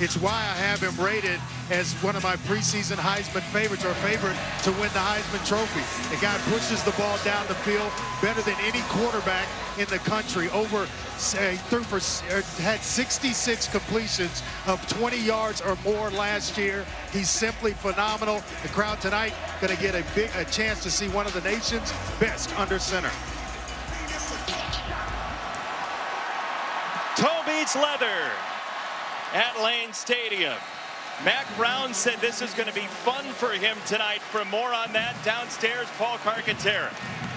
It's why I have him rated as one of my preseason Heisman favorites, or favorite to win the Heisman Trophy. The guy pushes the ball down the field better than any quarterback in the country. Had 66 completions of 20 yards or more last year. He's simply phenomenal. The crowd tonight going to get a chance to see one of the nation's best under center. Toe beats leather at Lane Stadium. Mack Brown said this is going to be fun for him tonight. For more on that, downstairs, Paul Carcaterra.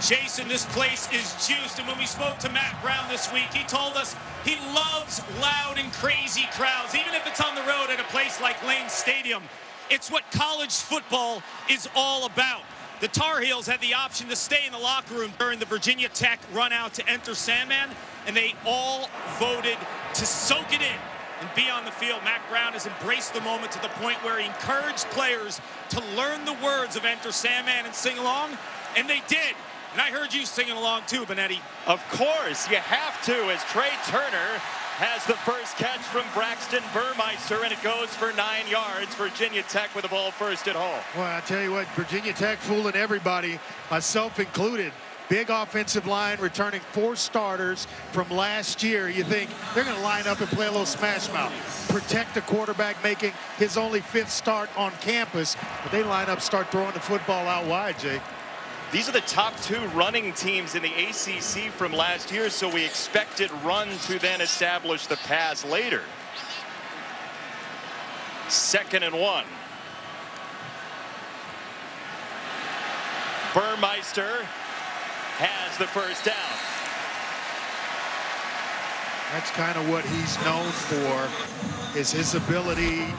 Jason, this place is juiced, and when we spoke to Mack Brown this week, he told us he loves loud and crazy crowds, even if it's on the road at a place like Lane Stadium. It's what college football is all about. The Tar Heels had the option to stay in the locker room during the Virginia Tech run out to enter Sandman, and they all voted to soak it in and be on the field. Mack Brown has embraced the moment to the point where he encouraged players to learn the words of Enter Sandman and sing along, and they did. And I heard you singing along too, Benetti. Of course, you have to, as Trey Turner has the first catch from Braxton Burmeister, and it goes for 9 yards. Virginia Tech with the ball first at home. Well, I tell you what, Virginia Tech fooling everybody, myself included. Big offensive line, returning 4 starters from last year. You think they're going to line up and play a little smash mouth, protect the quarterback making his only 5th start on campus, but they line up, start throwing the football out wide, Jake. These are the top 2 running teams in the ACC from last year, so we expected run to then establish the pass later. 2nd and 1. Burmeister has the first down. That's kind of what he's known for, is his ability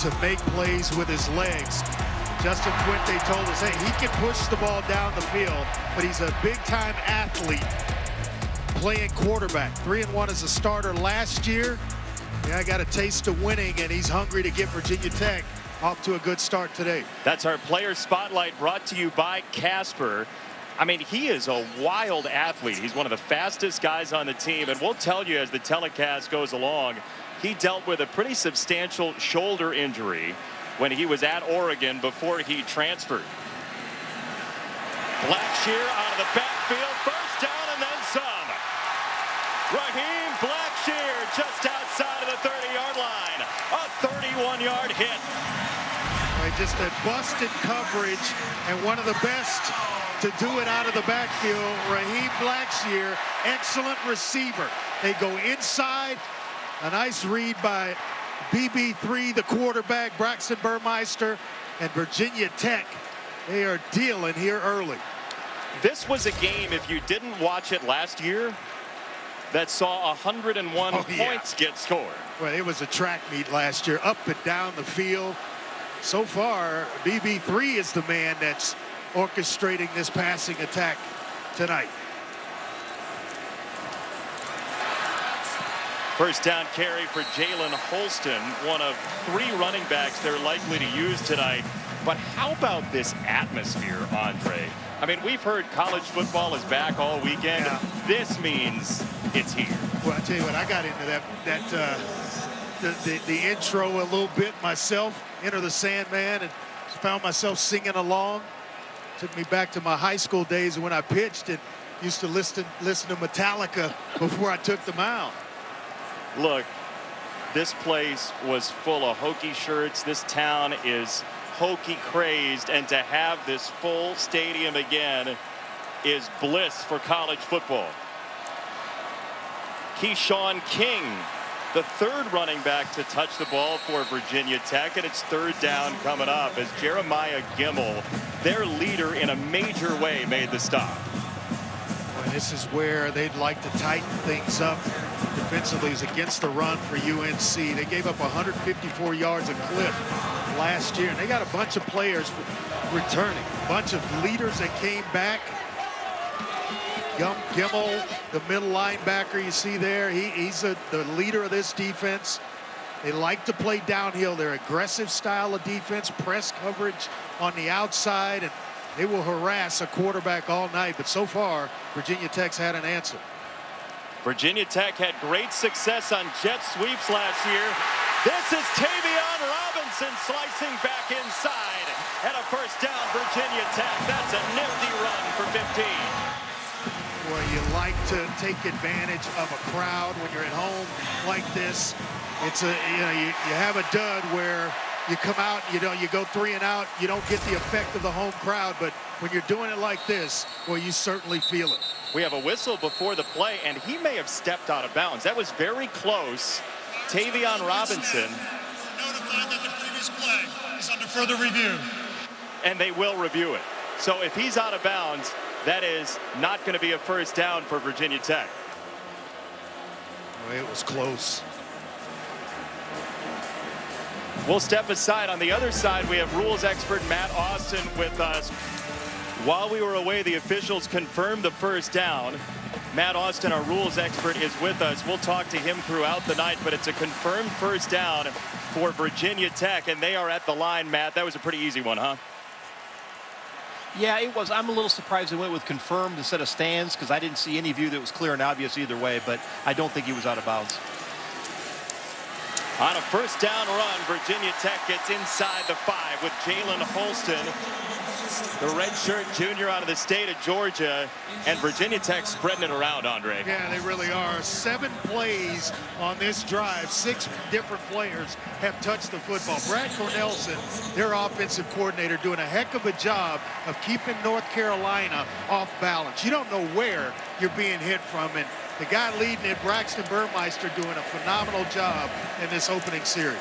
to make plays with his legs. Justin Fuente told us, hey, he can push the ball down the field, but he's a big-time athlete playing quarterback. 3-1 as a starter last year. Yeah, I got a taste of winning, and he's hungry to get Virginia Tech off to a good start today. That's our player spotlight, brought to you by Casper. I mean, he is a wild athlete. He's one of the fastest guys on the team, and we'll tell you as the telecast goes along, he dealt with a pretty substantial shoulder injury when he was at Oregon before he transferred. Blackshear out of the backfield, first down and then some. Raheem Blackshear just outside of the 30-yard line. A 31-yard hit. Just a busted coverage, and one of the best to do it out of the backfield. Raheem Blackshear, excellent receiver. They go inside. A nice read by BB3, the quarterback, Braxton Burmeister, and Virginia Tech. They are dealing here early. This was a game, if you didn't watch it last year, that saw 101 points get scored. Well, it was a track meet last year, up and down the field. So far, BB3 is the man that's orchestrating this passing attack tonight. First down carry for Jalen Holston, one of 3 running backs they're likely to use tonight. But how about this atmosphere, Andre? I mean, we've heard college football is back all weekend. Yeah. This means it's here. Well, I tell you what, I got into the intro a little bit myself, Enter the Sandman, and found myself singing along. Took me back to my high school days when I pitched and used to listen to Metallica before I took the mound. Look, this place was full of Hokie shirts. This town is Hokie crazed, and to have this full stadium again is bliss for college football. Keyshawn King, the 3rd running back to touch the ball for Virginia Tech, and it's 3rd down coming up as Jeremiah Gimmel, their leader in a major way, made the stop. And this is where they'd like to tighten things up defensively, is against the run for UNC. They gave up 154 yards a clip last year, and they got a bunch of players returning, a bunch of leaders that came back. Gimmel, the middle linebacker you see there, he's the leader of this defense. They like to play downhill. Their aggressive style of defense, press coverage on the outside, and they will harass a quarterback all night. But so far, Virginia Tech's had an answer. Virginia Tech had great success on jet sweeps last year. This is Tavion Robinson slicing back inside. And a first down, Virginia Tech. That's a nifty run for 15. Well, you like to take advantage of a crowd when you're at home like this. It's a, you have a dud where you come out, you go 3 and out, you don't get the effect of the home crowd, but when you're doing it like this, well, you certainly feel it. We have a whistle before the play, and he may have stepped out of bounds. That was very close. Tavion Robinson. Notified that the previous play is under further review. And they will review it. So if he's out of bounds, that is not going to be a first down for Virginia Tech. Well, it was close. We'll step aside. On the other side, we have rules expert Matt Austin with us. While we were away, the officials confirmed the first down. Matt Austin, our rules expert, is with us. We'll talk to him throughout the night, but it's a confirmed first down for Virginia Tech, and they are at the line, Matt. That was a pretty easy one, huh? Yeah, it was. I'm a little surprised they went with confirmed instead of stands because I didn't see any view that was clear and obvious either way, but I don't think he was out of bounds. On a first down run, Virginia Tech gets inside the 5 with Jalen Holston, the redshirt junior out of the state of Georgia, and Virginia Tech spreading it around, Andre. Yeah, they really are. 7 plays on this drive. 6 different players have touched the football. Brad Cornelson, their offensive coordinator, doing a heck of a job of keeping North Carolina off balance. You don't know where you're being hit from, and the guy leading it, Braxton Burmeister, doing a phenomenal job in this opening series.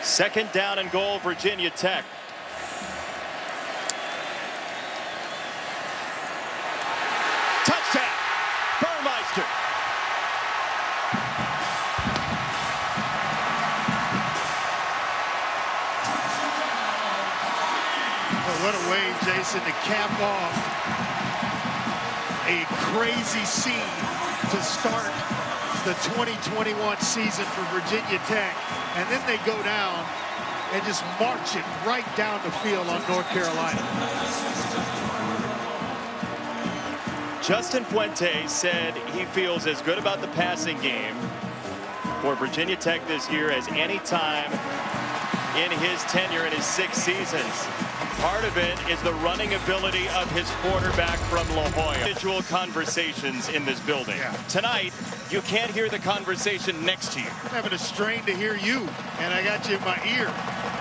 Second down and goal, Virginia Tech. Touchdown, Burmeister. Well, what a way, Jason, to cap off a crazy scene to start the 2021 season for Virginia Tech, and then they go down and just march it right down the field on North Carolina. Justin Fuente said he feels as good about the passing game for Virginia Tech this year as any time in his tenure in his 6 seasons. Part of it is the running ability of his quarterback from La Jolla. Individual conversations in this building. Yeah. Tonight, you can't hear the conversation next to you. I'm having a strain to hear you, and I got you in my ear.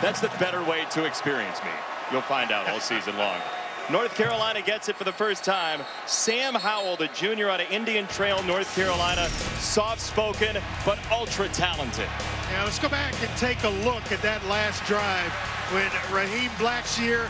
That's the better way to experience me. You'll find out all season long. North Carolina gets it for the first time. Sam Howell, the junior out of Indian Trail, North Carolina, soft-spoken but ultra-talented. Now let's go back and take a look at that last drive when Raheem Blackshear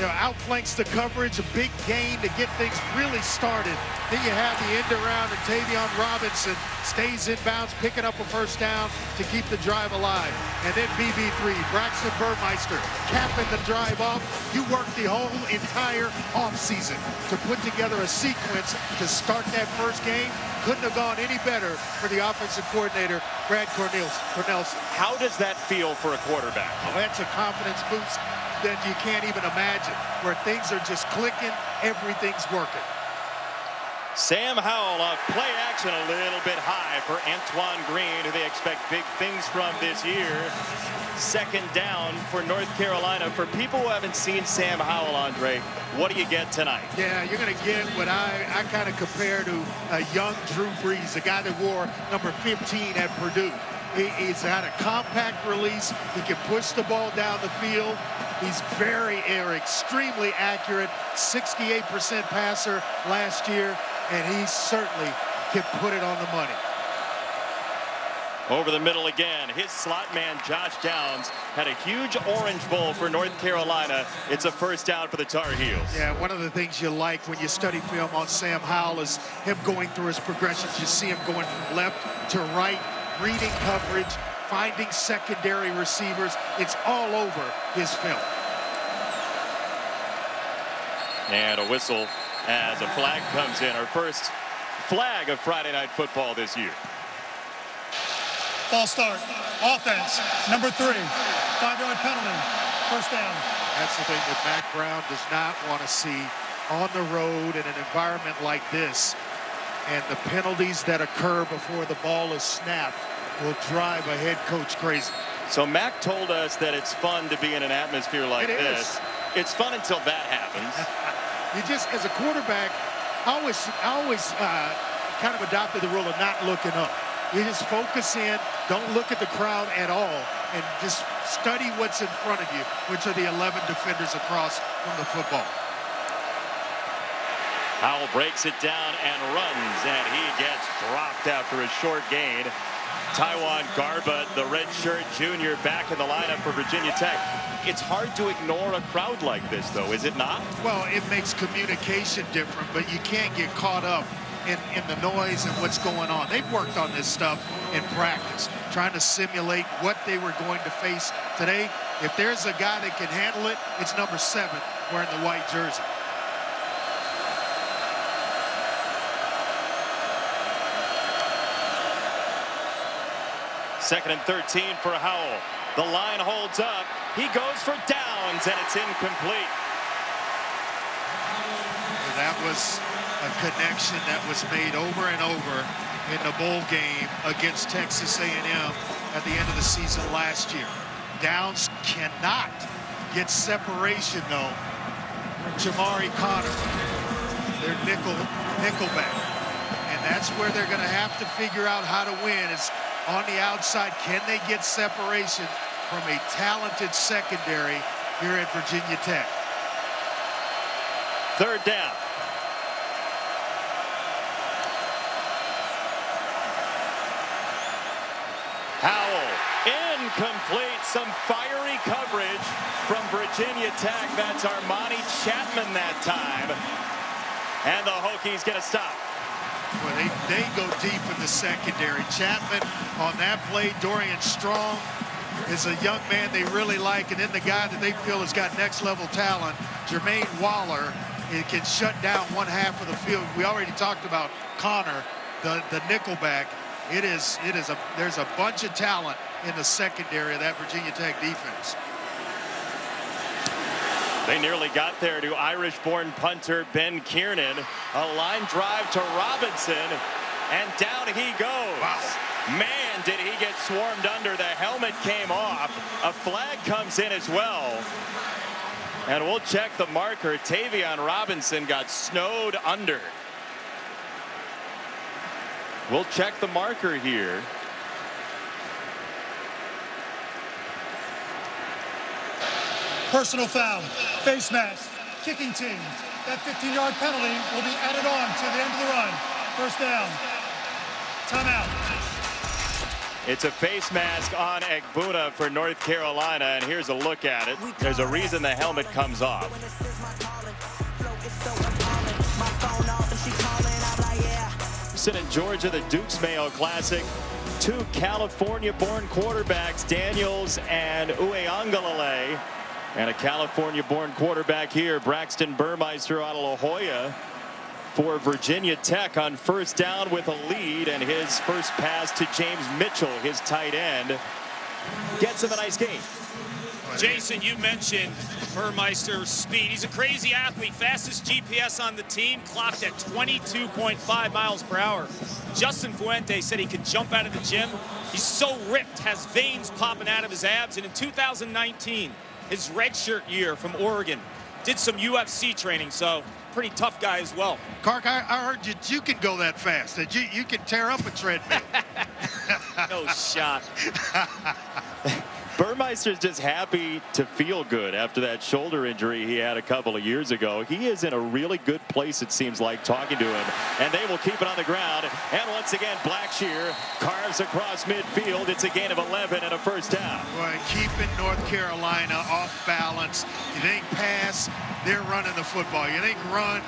outflanks the coverage, a big gain to get things really started. Then you have the end around, and Tavion Robinson stays in bounds, picking up a first down to keep the drive alive. And then BB3, Braxton Burmeister, capping the drive off. You work the whole entire offseason to put together a sequence to start that first game. Couldn't have gone any better for the offensive coordinator, Brad Cornelson. How does that feel for a quarterback? Oh, that's a confidence boost that you can't even imagine, where things are just clicking, everything's working. Sam Howell off play action a little bit high for Antoine Green, who they expect big things from this year. Second down for North Carolina. For people who haven't seen Sam Howell, Andre, what do you get tonight? Yeah, you're going to get what I kind of compare to a young Drew Brees, a guy that wore number 15 at Purdue. He's got a compact release. He can push the ball down the field. He's extremely accurate, 68% passer last year, and he certainly can put it on the money. Over the middle again, his slot man, Josh Downs, had a huge Orange Bowl for North Carolina. It's a first down for the Tar Heels. Yeah, one of the things you like when you study film on Sam Howell is him going through his progressions. You see him going from left to right, reading coverage, finding secondary receivers. It's all over his film. And a whistle as a flag comes in. Our first flag of Friday Night Football this year. Ball start. Offense, number 3. 5-yard penalty. First down. That's the thing that Mack Brown does not want to see on the road in an environment like this. and the penalties that occur before the ball is snapped will drive a head coach crazy. So Mac told us that it's fun to be in an atmosphere like this. It's fun until that happens. You just, as a quarterback, I always kind of adopted the rule of not looking up. You just focus in, don't look at the crowd at all, and just study what's in front of you, which are the 11 defenders across from the football. Howell breaks it down and runs, and he gets dropped after a short gain. Taiwan Garba, the redshirt junior, back in the lineup for Virginia Tech. It's hard to ignore a crowd like this, though, is it not? Well, it makes communication different, but you can't get caught up in the noise and what's going on. They've worked on this stuff in practice, trying to simulate what they were going to face today. If there's a guy that can handle it, it's number 7 wearing the white jersey. Second and 13 for Howell. The line holds up. He goes for downs, and it's incomplete. That was a connection that was made over and over in the bowl game against Texas A&M at the end of the season last year. Downs cannot get separation, though, from Jamari Connor, their nickelback. And that's where they're going to have to figure out how to win. Is on the outside, can they get separation from a talented secondary here at Virginia Tech? Third down. Howell, incomplete. Some fiery coverage from Virginia Tech. That's Armani Chapman that time. And the Hokies get a stop. Well, they go deep in the secondary. Chapman on that play. Dorian Strong is a young man they really like. And then the guy that they feel has got next level talent, Jermaine Waller, it can shut down one half of the field. We already talked about Connor, the nickelback. There's a bunch of talent in the secondary of that Virginia Tech defense. They nearly got there to Irish-born punter Ben Kiernan. A line drive to Robinson, and down he goes. Wow. Man, did he get swarmed under. The helmet came off. A flag comes in as well. And we'll check the marker. Tavion Robinson got snowed under. We'll check the marker here. Personal foul, face mask, kicking team. That 15-yard penalty will be added on to the end of the run. First down. Timeout. It's a face mask on Egbuna for North Carolina, and here's a look at it. There's a reason the helmet comes off. In Georgia, the Duke's Mayo Classic. 2 California-born quarterbacks, Daniels and Ueangalale. And a California-born quarterback here, Braxton Burmeister out of La Jolla for Virginia Tech on first down with a lead, and his first pass to James Mitchell, his tight end, gets him a nice gain. Jason, you mentioned Burmeister's speed. He's a crazy athlete, fastest GPS on the team, clocked at 22.5 miles per hour. Justin Fuente said he could jump out of the gym. He's so ripped, has veins popping out of his abs, and in 2019, his redshirt year from Oregon, did some UFC training, so pretty tough guy as well. Clark, I heard you can go that fast, that you can tear up a treadmill. No shot. Burmeister's just happy to feel good after that shoulder injury he had a couple of years ago. He is in a really good place, it seems like, talking to him. And they will keep it on the ground. And once again, Blackshear carves across midfield. It's a gain of 11 and a first down. Boy, keeping North Carolina off balance. You think pass, they're running the football. You think run,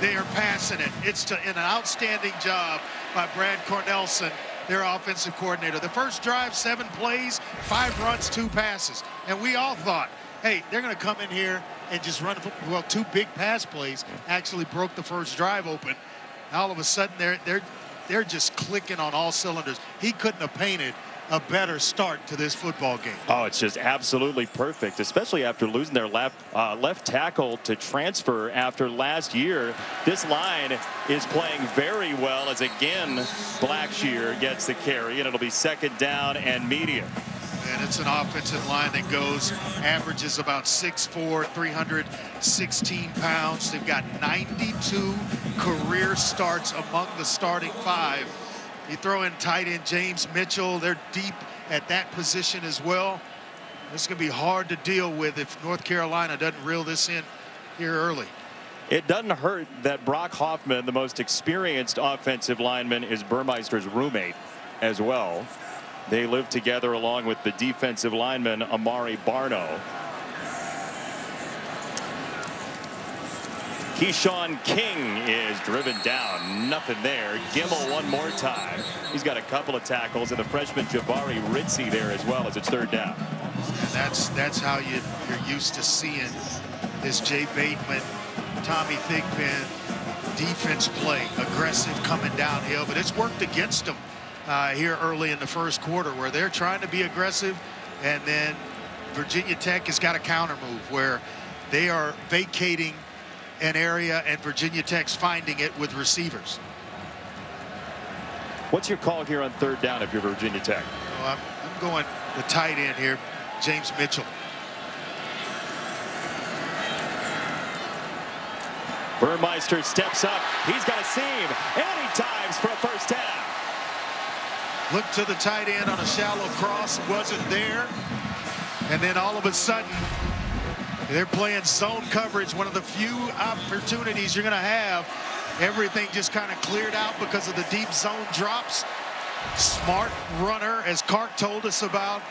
they are passing it. It's an outstanding job by Brad Cornelson, their offensive coordinator. The first drive, 7 plays, 5 runs, 2 passes. And we all thought, hey, they're going to come in here and just run. Well, 2 big pass plays actually broke the first drive open. All of a sudden, they're just clicking on all cylinders. He couldn't have painted a better start to this football game. Oh, it's just absolutely perfect, especially after losing their left tackle to transfer after last year. This line is playing very well as, again, Blackshear gets the carry, and it'll be second down and medium. And it's an offensive line that averages about 6'4", 316 pounds. They've got 92 career starts among the starting five. You throw in tight end James Mitchell. They're deep at that position as well. This is going to be hard to deal with if North Carolina doesn't reel this in here early. It doesn't hurt that Brock Hoffman, the most experienced offensive lineman, is Burmeister's roommate as well. They live together along with the defensive lineman Amari Barno. Keyshawn King is driven down. Nothing there. Gimmel one more time. He's got a couple of tackles, and the freshman Jabari Ritzy there as well as it's third down. And that's how you're used to seeing this Jay Bateman, Tommy Thigpen defense play, aggressive coming downhill, but it's worked against them here early in the first quarter, where they're trying to be aggressive, and then Virginia Tech has got a counter move where they are vacating an area and Virginia Tech's finding it with receivers. What's your call here on third down if you're Virginia Tech? Well, I'm going the tight end here, James Mitchell. Burmeister steps up. He's got a seam, and he dives for a first down. Look to the tight end on a shallow cross, wasn't there. And then all of a sudden, they're playing zone coverage, one of the few opportunities you're going to have. Everything just kind of cleared out because of the deep zone drops. Smart runner, as Clark told us about.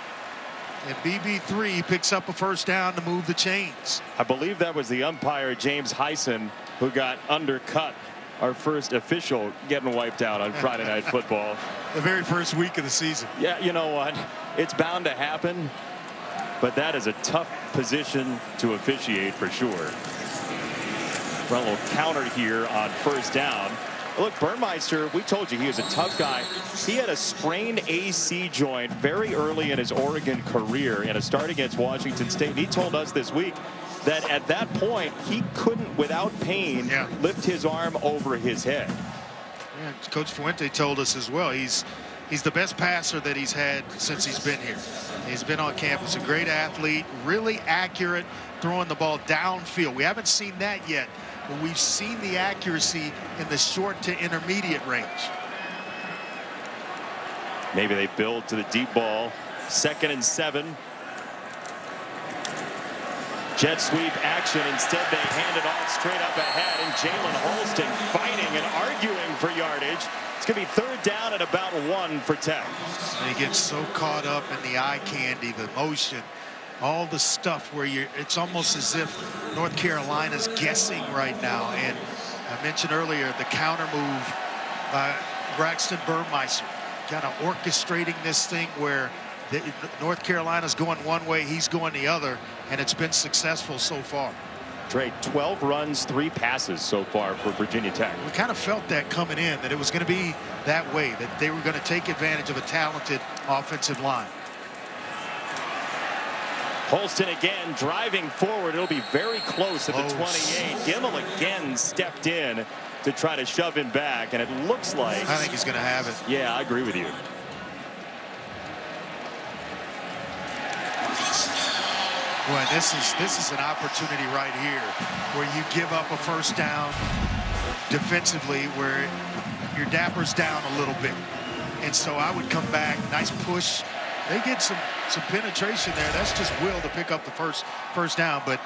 And BB3 picks up a first down to move the chains. I believe that was the umpire, James Heisen, who got undercut. Our first official getting wiped out on Friday Night Football. The very first week of the season. Yeah, you know what? It's bound to happen. But that is a tough position to officiate for sure. Run a little counter here on first down. Look, Burmeister, we told you he was a tough guy. He had a sprained AC joint very early in his Oregon career in a start against Washington State. And he told us this week that at that point, he couldn't, without pain, lift his arm over his head. Yeah, Coach Fuente told us as well. He's the best passer that he's had since he's been here. He's been on campus, a great athlete, really accurate, throwing the ball downfield. We haven't seen that yet, but we've seen the accuracy in the short to intermediate range. Maybe they build to the deep ball. 2nd and 7. Jet sweep action. Instead, they hand it off straight up ahead, and Jalen Holston fighting and arguing for yardage. It's going to be third down at about 1 for Tech. They get so caught up in the eye candy, the motion, all the stuff where it's almost as if North Carolina's guessing right now. And I mentioned earlier the counter move by Braxton Burmeister, kind of orchestrating this thing where North Carolina's going one way, he's going the other, and it's been successful so far. Trey, 12 runs, 3 passes so far for Virginia Tech. We kind of felt that coming in, that it was going to be that way, that they were going to take advantage of a talented offensive line. Holston again driving forward. It'll be very close at the 28. Gimmel again stepped in to try to shove him back, and it looks like I think he's going to have it. Yeah, I agree with you. Boy, this is an opportunity right here where you give up a first down defensively, where your dapper's down a little bit. And so I would come back, nice push. They get some penetration there. That's just will to pick up the first down. But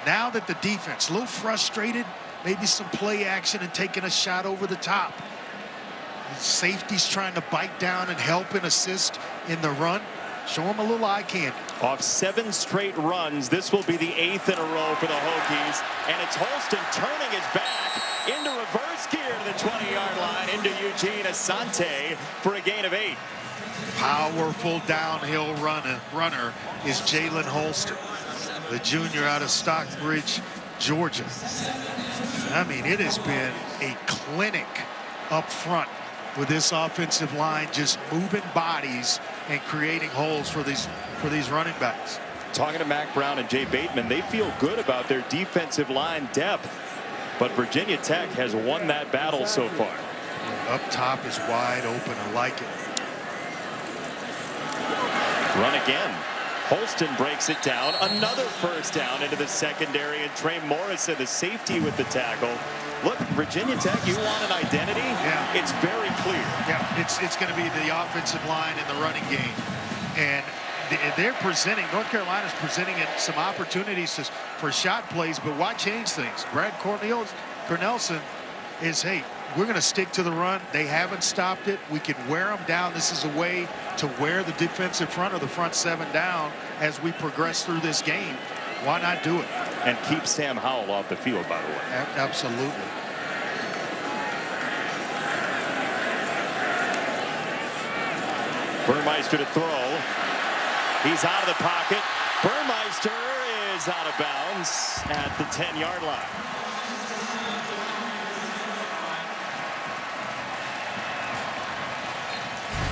now that the defense, a little frustrated, maybe some play action and taking a shot over the top. The safety's trying to bite down and help and assist in the run. Show them a little eye candy. Off 7 straight runs, this will be the 8th in a row for the Hokies. And it's Holston turning his back into reverse gear to the 20-yard line, into Eugene Asante for a gain of 8. Powerful downhill runner is Jalen Holston, the junior out of Stockbridge, Georgia. I mean, it has been a clinic up front with this offensive line just moving bodies and creating holes for these running backs. Talking to Mac Brown and Jay Bateman, they feel good about their defensive line depth, but Virginia Tech has won that battle so far. Up top is wide open. I like it. Run again. Holston breaks it down. Another first down into the secondary, and Trey Morrison, the safety, with the tackle. Look, Virginia Tech, you want an identity? Yeah. It's very clear. Yeah, it's going to be the offensive line in the running game. And they're presenting, North Carolina's presenting some opportunities for shot plays, but why change things? Brad Cornelson is, hey, we're going to stick to the run. They haven't stopped it. We can wear them down. This is a way to wear the defensive front or the front seven down as we progress through this game. Why not do it? And keep Sam Howell off the field, by the way. Absolutely. Burmeister to throw. He's out of the pocket. Burmeister is out of bounds at the 10-yard line.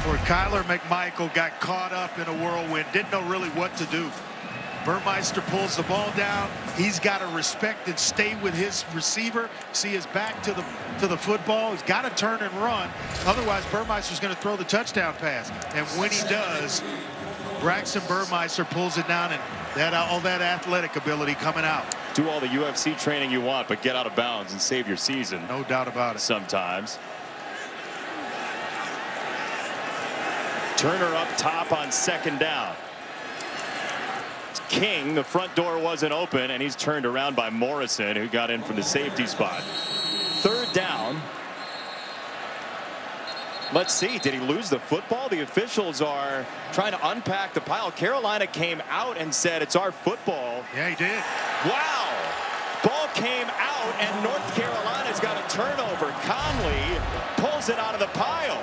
Where Kyler McMichael got caught up in a whirlwind, didn't know really what to do. Burmeister pulls the ball down. He's got to respect and stay with his receiver, see his back to the football. He's got to turn and run. Otherwise, Burmeister's going to throw the touchdown pass. And when he does, Braxton Burmeister pulls it down, and all that athletic ability coming out. Do all the UFC training you want, but get out of bounds and save your season. No doubt about it. Sometimes. Turner up top on second down. King, the front door wasn't open, and he's turned around by Morrison, who got in from the safety spot. Third down. Let's see, did he lose the football? The officials are trying to unpack the pile. Carolina came out and said it's our football. Yeah, he did. Wow. Ball came out, and North Carolina's got a turnover. Conley pulls it out of the pile.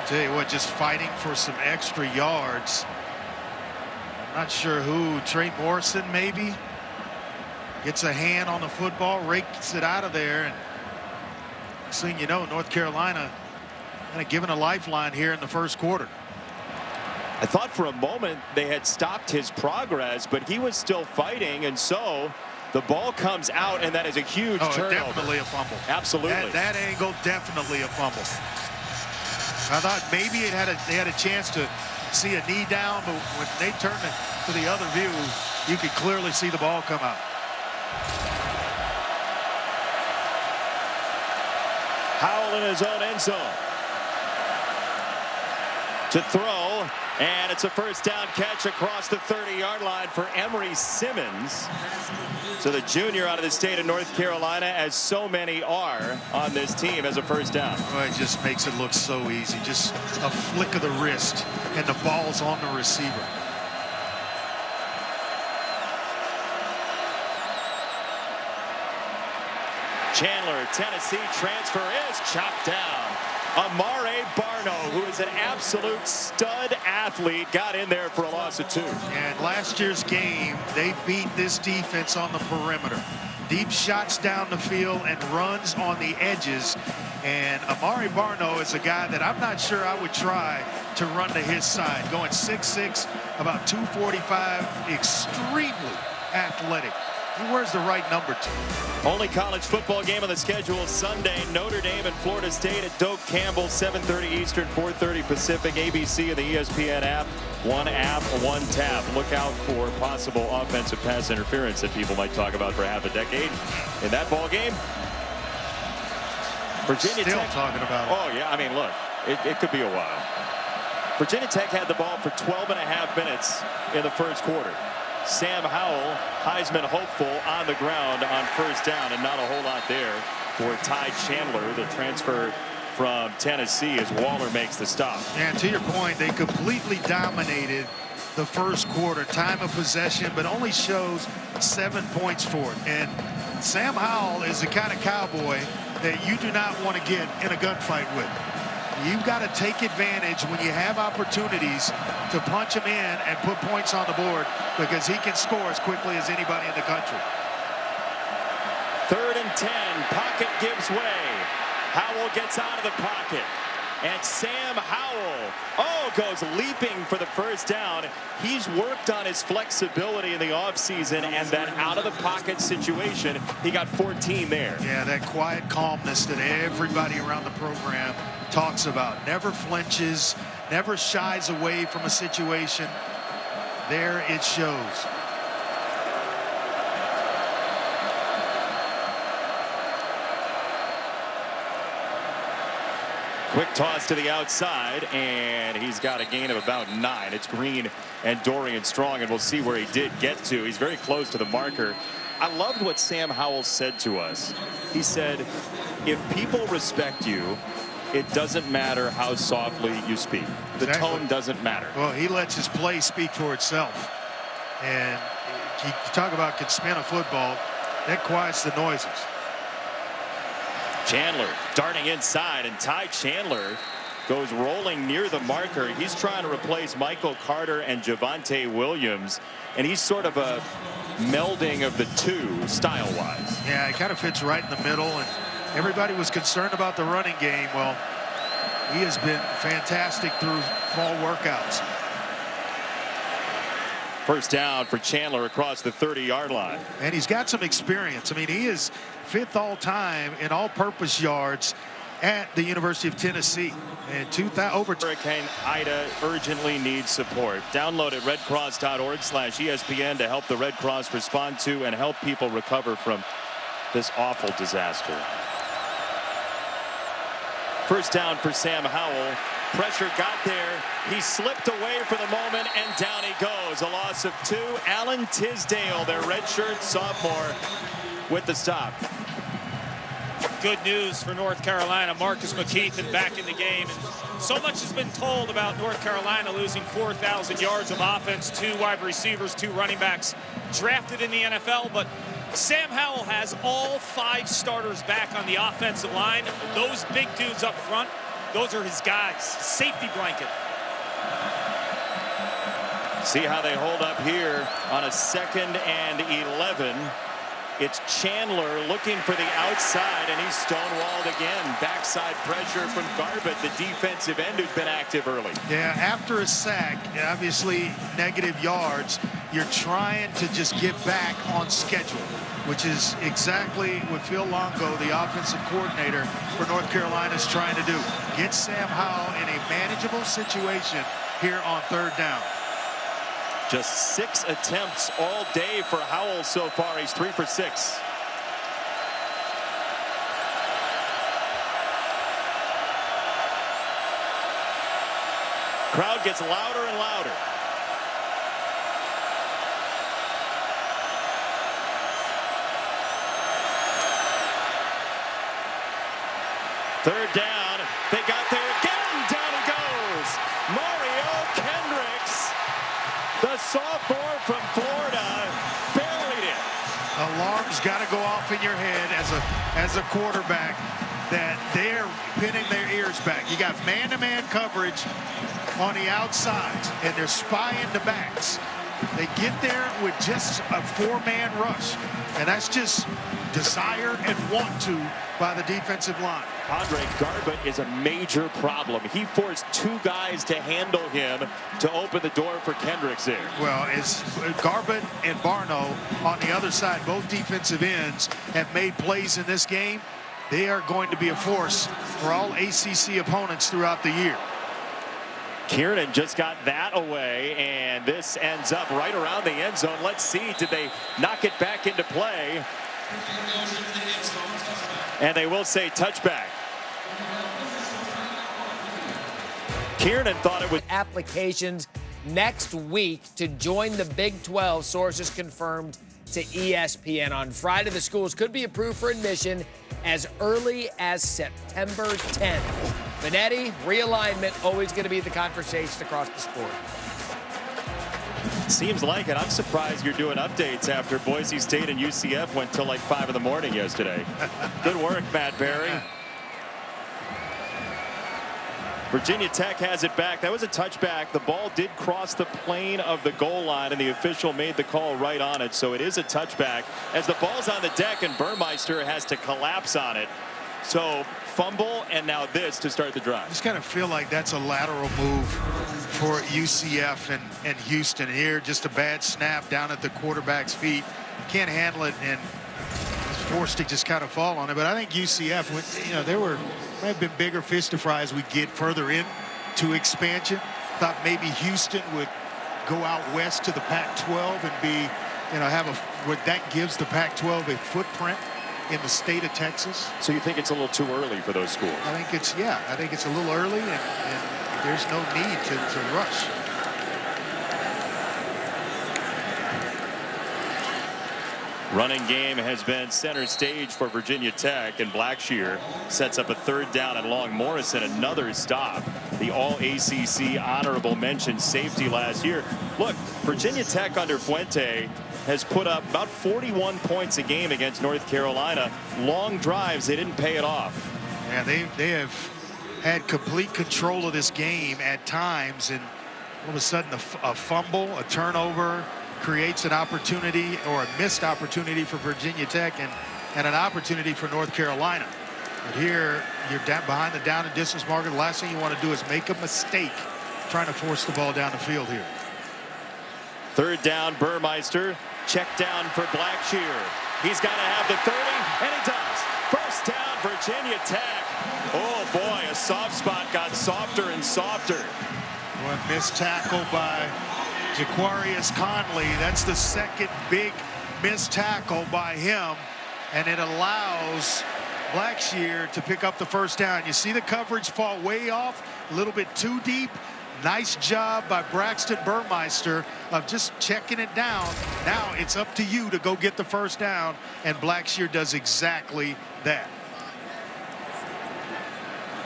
Tell you what, just fighting for some extra yards. I'm not sure who. Trey Morrison maybe gets a hand on the football, rakes it out of there, and next thing you know, North Carolina kind of given a lifeline here in the first quarter. I thought for a moment they had stopped his progress, but he was still fighting, and so the ball comes out, and that is a huge turnover. Definitely a fumble. Absolutely. That angle, definitely a fumble. I thought maybe they had a chance to see a knee down, but when they turned it to the other view, you could clearly see the ball come out. Howell in his own end zone to throw, and it's a first down catch across the 30-yard line for Emory Simmons. So the junior out of the state of North Carolina, as so many are on this team, as a first down. Well, it just makes it look so easy. Just a flick of the wrist, and the ball's on the receiver. Chandler, Tennessee transfer is chopped down. Amare Barno, who is an absolute stud athlete, got in there for a loss of 2. And last year's game, they beat this defense on the perimeter. Deep shots down the field and runs on the edges. And Amare Barno is a guy that I'm not sure I would try to run to his side. Going 6'6", about 245, extremely athletic. He wears the right number 2. Only college football game on the schedule Sunday. Notre Dame and Florida State at Doak Campbell, 7:30 Eastern, 4:30 Pacific. ABC and the ESPN app. One app, one tap. Look out for possible offensive pass interference that people might talk about for half a decade. In that ball game, Virginia Still Tech talking about it. Oh yeah, I mean, look, it could be a while. Virginia Tech had the ball for 12.5 minutes in the first quarter. Sam Howell, Heisman hopeful, on the ground on first down, and not a whole lot there for Ty Chandler, the transfer from Tennessee, as Waller makes the stop. And to your point, they completely dominated the first quarter. Time of possession, but only shows 7 points for it. And Sam Howell is the kind of cowboy that you do not want to get in a gunfight with. You've got to take advantage when you have opportunities to punch him in and put points on the board, because he can score as quickly as anybody in the country. 3rd and 10. Pocket gives way. Howell gets out of the pocket. And Sam Howell, goes leaping for the first down. He's worked on his flexibility in the offseason and that out-of-the-pocket situation. He got 14 there. Yeah, that quiet calmness that everybody around the program talks about. Never flinches, never shies away from a situation. There it shows. Quick toss to the outside, and he's got a gain of about 9. It's Green and Dorian Strong, and we'll see where he did get to. He's very close to the marker. I loved what Sam Howell said to us. He said, if people respect you, it doesn't matter how softly you speak. The tone doesn't matter. Well, he lets his play speak for itself. And you talk about can spin a football, that quiets the noises. Chandler darting inside, and Ty Chandler goes rolling near the marker. He's trying to replace Michael Carter and Javonte Williams, and he's sort of a melding of the two style-wise. Yeah, it kind of fits right in the middle, and everybody was concerned about the running game. Well, he has been fantastic through fall workouts. First down for Chandler across the 30-yard line. And he's got some experience. I mean, he is 5th all-time in all-purpose yards at the University of Tennessee. And Hurricane Ida urgently needs support. Download at redcross.org/ESPN to help the Red Cross respond to and help people recover from this awful disaster. First down for Sam Howell. Pressure got there. He slipped away for the moment, and down he goes. A loss of 2. Alan Tisdale, their redshirt sophomore, with the stop. Good news for North Carolina. Marcus McKeithen back in the game. And so much has been told about North Carolina losing 4,000 yards of offense, 2 wide receivers, 2 running backs drafted in the NFL. But Sam Howell has all 5 starters back on the offensive line. Those big dudes up front, those are his guys. Safety blanket. See how they hold up here on a 2nd and 11. It's Chandler looking for the outside, and he's stonewalled again. Backside pressure from Garbutt, the defensive end who's been active early. Yeah, after a sack, obviously negative yards, you're trying to just get back on schedule, which is exactly what Phil Longo, the offensive coordinator for North Carolina, is trying to do. Get Sam Howell in a manageable situation here on 3rd down. Just 6 attempts all day for Howell so far. He's 3 for 6. Crowd gets louder and louder. Third down. They got there again. Down he goes. Mario Kendricks, the sophomore from Florida, buried it. Alarm's got to go off in your head as a quarterback that they're pinning their ears back. You got man-to-man coverage on the outsides, and they're spying the backs. They get there with just a 4-man rush, and that's just desire and want to by the defensive line. Andre Garbutt is a major problem. He forced 2 guys to handle him to open the door for Kendricks there. Well, it's Garbutt and Barno on the other side. Both defensive ends have made plays in this game. They are going to be a force for all ACC opponents throughout the year. Kiernan just got that away, and this ends up right around the end zone. Let's see, did they knock it back into play? And they will say touchback. Kiernan thought it was applications next week to join the Big 12, sources confirmed to ESPN. On Friday, the schools could be approved for admission as early as September 10th. Benetti, realignment, always going to be the conversation across the sport. Seems like it. I'm surprised you're doing updates after Boise State and UCF went till like 5 in the morning yesterday. Good work, Matt Berry. Virginia Tech has it back. That was a touchback. The ball did cross the plane of the goal line, and the official made the call right on it. So it is a touchback as the ball's on the deck, and Burmeister has to collapse on it. So fumble and now this to start the drive. Just kind of feel like that's a lateral move for UCF and Houston here. Just a bad snap down at the quarterback's feet. Can't handle it and is forced to just kind of fall on it. But I think UCF, you know, there might have been bigger fish to fry as we get further into expansion. Thought maybe Houston would go out west to the Pac-12 and be, you know, what that gives the Pac-12 a footprint in the state of Texas. So you think it's a little too early for those schools? I think it's a little early, and there's no need to rush. Running game has been center stage for Virginia Tech, and Blackshear sets up a 3rd down and long. Morrison another stop. The all-ACC honorable mention safety last year. Look, Virginia Tech under Fuente has put up about 41 points a game against North Carolina. Long drives, they didn't pay it off. Yeah, they have had complete control of this game at times, and all of a sudden a fumble, a turnover, creates an opportunity or a missed opportunity for Virginia Tech and an opportunity for North Carolina. But here you're down behind the down and distance marker. The last thing you want to do is make a mistake trying to force the ball down the field here. 3rd down, Burmeister. Check down for Blackshear. He's got to have the 30, and he does. 1st down, Virginia Tech. Oh boy, a soft spot got softer and softer. One missed tackle by Jaquarius Conley. That's the 2nd big missed tackle by him, and it allows Blackshear to pick up the 1st down. You see the coverage fall way off, a little bit too deep. Nice job by Braxton Burmeister of just checking it down. Now it's up to you to go get the 1st down, and Blackshear does exactly that.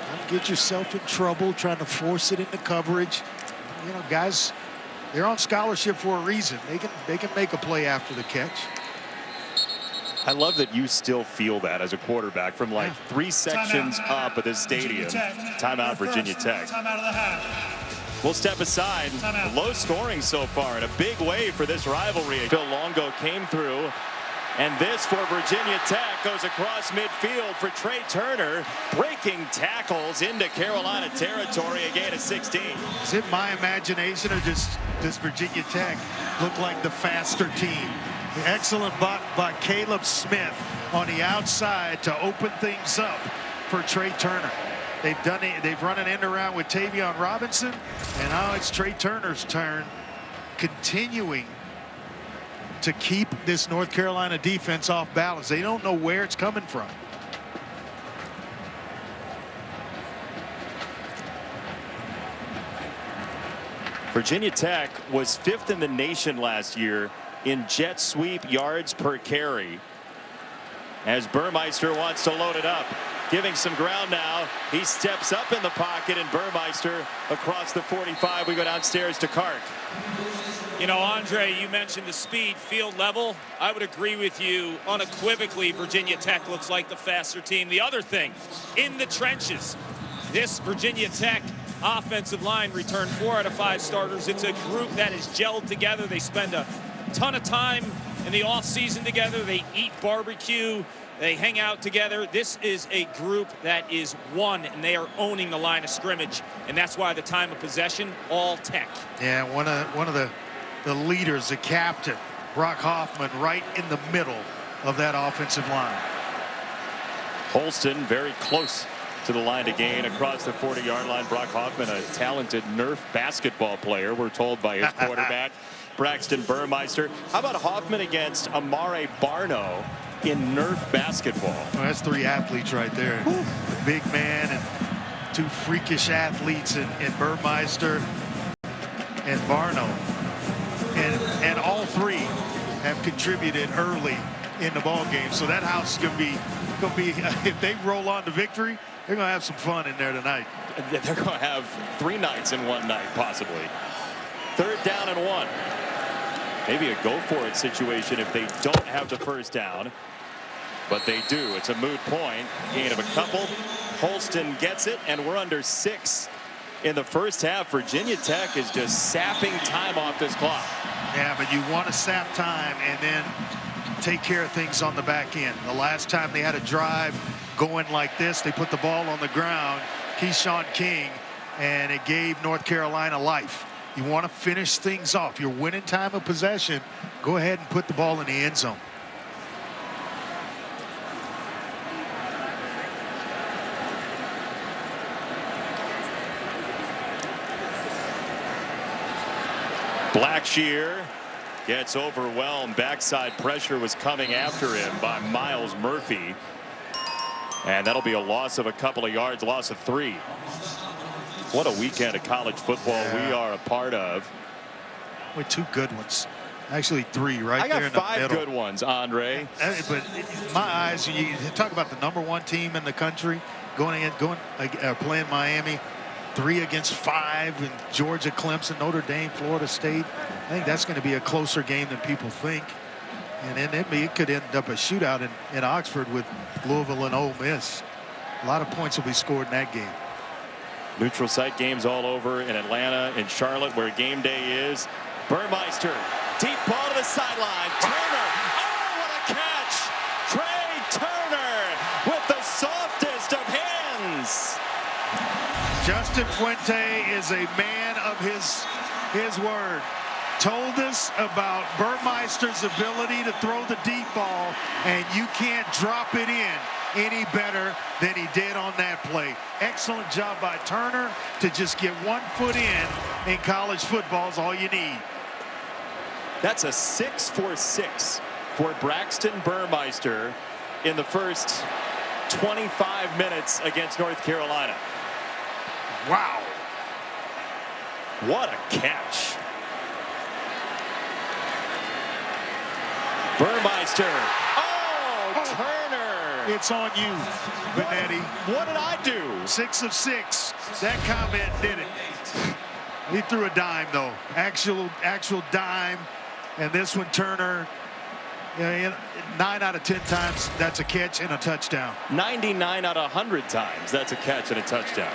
Don't get yourself in trouble trying to force it into coverage. You know, guys, they're on scholarship for a reason. They can make a play after the catch. I love that you still feel that as a quarterback from like 3 sections up at this stadium. Timeout, Virginia Tech. Timeout of the half. We'll step aside. Low scoring so far in a big way for this rivalry. Phil Longo came through, and this for Virginia Tech goes across midfield for Trey Turner, breaking tackles into Carolina territory, a gain of 16. Is it my imagination, or does Virginia Tech look like the faster team? The excellent block by Caleb Smith on the outside to open things up for Trey Turner. They've done it. They've run an end around with Tavion Robinson, and now it's Trey Turner's turn, continuing to keep this North Carolina defense off balance. They don't know where it's coming from. Virginia Tech was 5th in the nation last year in jet sweep yards per carry, as Burmeister wants to load it up. Giving some ground now. He steps up in the pocket, and Burmeister across the 45. We go downstairs to Clark. You know, Andre, you mentioned the speed, field level. I would agree with you unequivocally. Virginia Tech looks like the faster team. The other thing, in the trenches, this Virginia Tech offensive line returned 4 out of 5 starters. It's a group that is gelled together. They spend a ton of time in the offseason together. They eat barbecue. They hang out together. This is a group that is one, and they are owning the line of scrimmage, and that's why the time of possession, all Tech. Yeah, one of the leaders, the captain, Brock Hoffman, right in the middle of that offensive line. Holston very close to the line to gain across the 40-yard line. Brock Hoffman, a talented Nerf basketball player, we're told by his quarterback, Braxton Burmeister. How about Hoffman against Amare Barno in Nerf basketball? Well, that's 3 athletes right there. The big man and 2 freakish athletes in Burmeister and Barno. And all 3 have contributed early in the ball game. So that house is going to be if they roll on to victory, they're going to have some fun in there tonight. They're going to have 3 nights in one night, possibly. 3rd down and 1. Maybe a go-for-it situation if they don't have the 1st down. But they do. It's a moot point. Gain of a couple. Holston gets it, and we're under 6 in the first half. Virginia Tech is just sapping time off this clock. Yeah, but you want to sap time and then take care of things on the back end. The last time they had a drive going like this, they put the ball on the ground, Shone King, and it gave North Carolina life. You want to finish things off. You're winning time of possession. Go ahead and put the ball in the end zone. Blackshear gets overwhelmed. Backside pressure was coming after him by Miles Murphy. And that'll be a loss of a couple of yards, loss of 3. What a weekend of college football we are a part of. With 2 good ones. Actually 3 right there in the middle. I got 5 good ones, Andre. But in my eyes, you talk about the #1 team in the country playing Miami. 3 against 5 in Georgia, Clemson, Notre Dame, Florida State. I think that's going to be a closer game than people think. And then it could end up a shootout in Oxford with Louisville and Ole Miss. A lot of points will be scored in that game. Neutral site games all over in Atlanta, in Charlotte, where game day is. Burmeister, deep ball to the sideline. Turner, oh, what a catch! Trey Turner with the softest of hands. Justin Fuente is a man of his word. Told us about Burmeister's ability to throw the deep ball, and you can't drop it in any better than he did on that play. Excellent job by Turner to just get 1 foot in college football is all you need. That's a 6 for 6 for Braxton Burmeister in the first 25 minutes against North Carolina. Wow. What a catch. Burmeister. Oh, Turner. It's on you, Benetti. What did I do? 6 of 6. That comment did it. He threw a dime, though. Actual dime. And this one, Turner, 9 out of 10 times, that's a catch and a touchdown. 99 out of 100 times, that's a catch and a touchdown.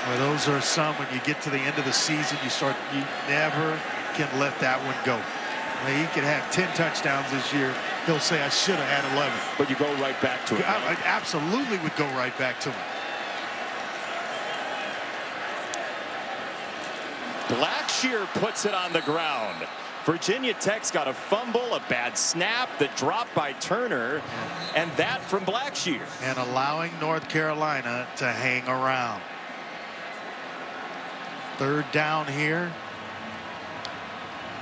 Well, those are some, when you get to the end of the season, you never can let that one go. Now, he could have 10 touchdowns this year. He'll say, I should have had 11. But you go right back to it. I absolutely would go right back to him. Blackshear puts it on the ground. Virginia Tech's got a fumble, a bad snap, the drop by Turner, and that from Blackshear. And allowing North Carolina to hang around. 3rd down here.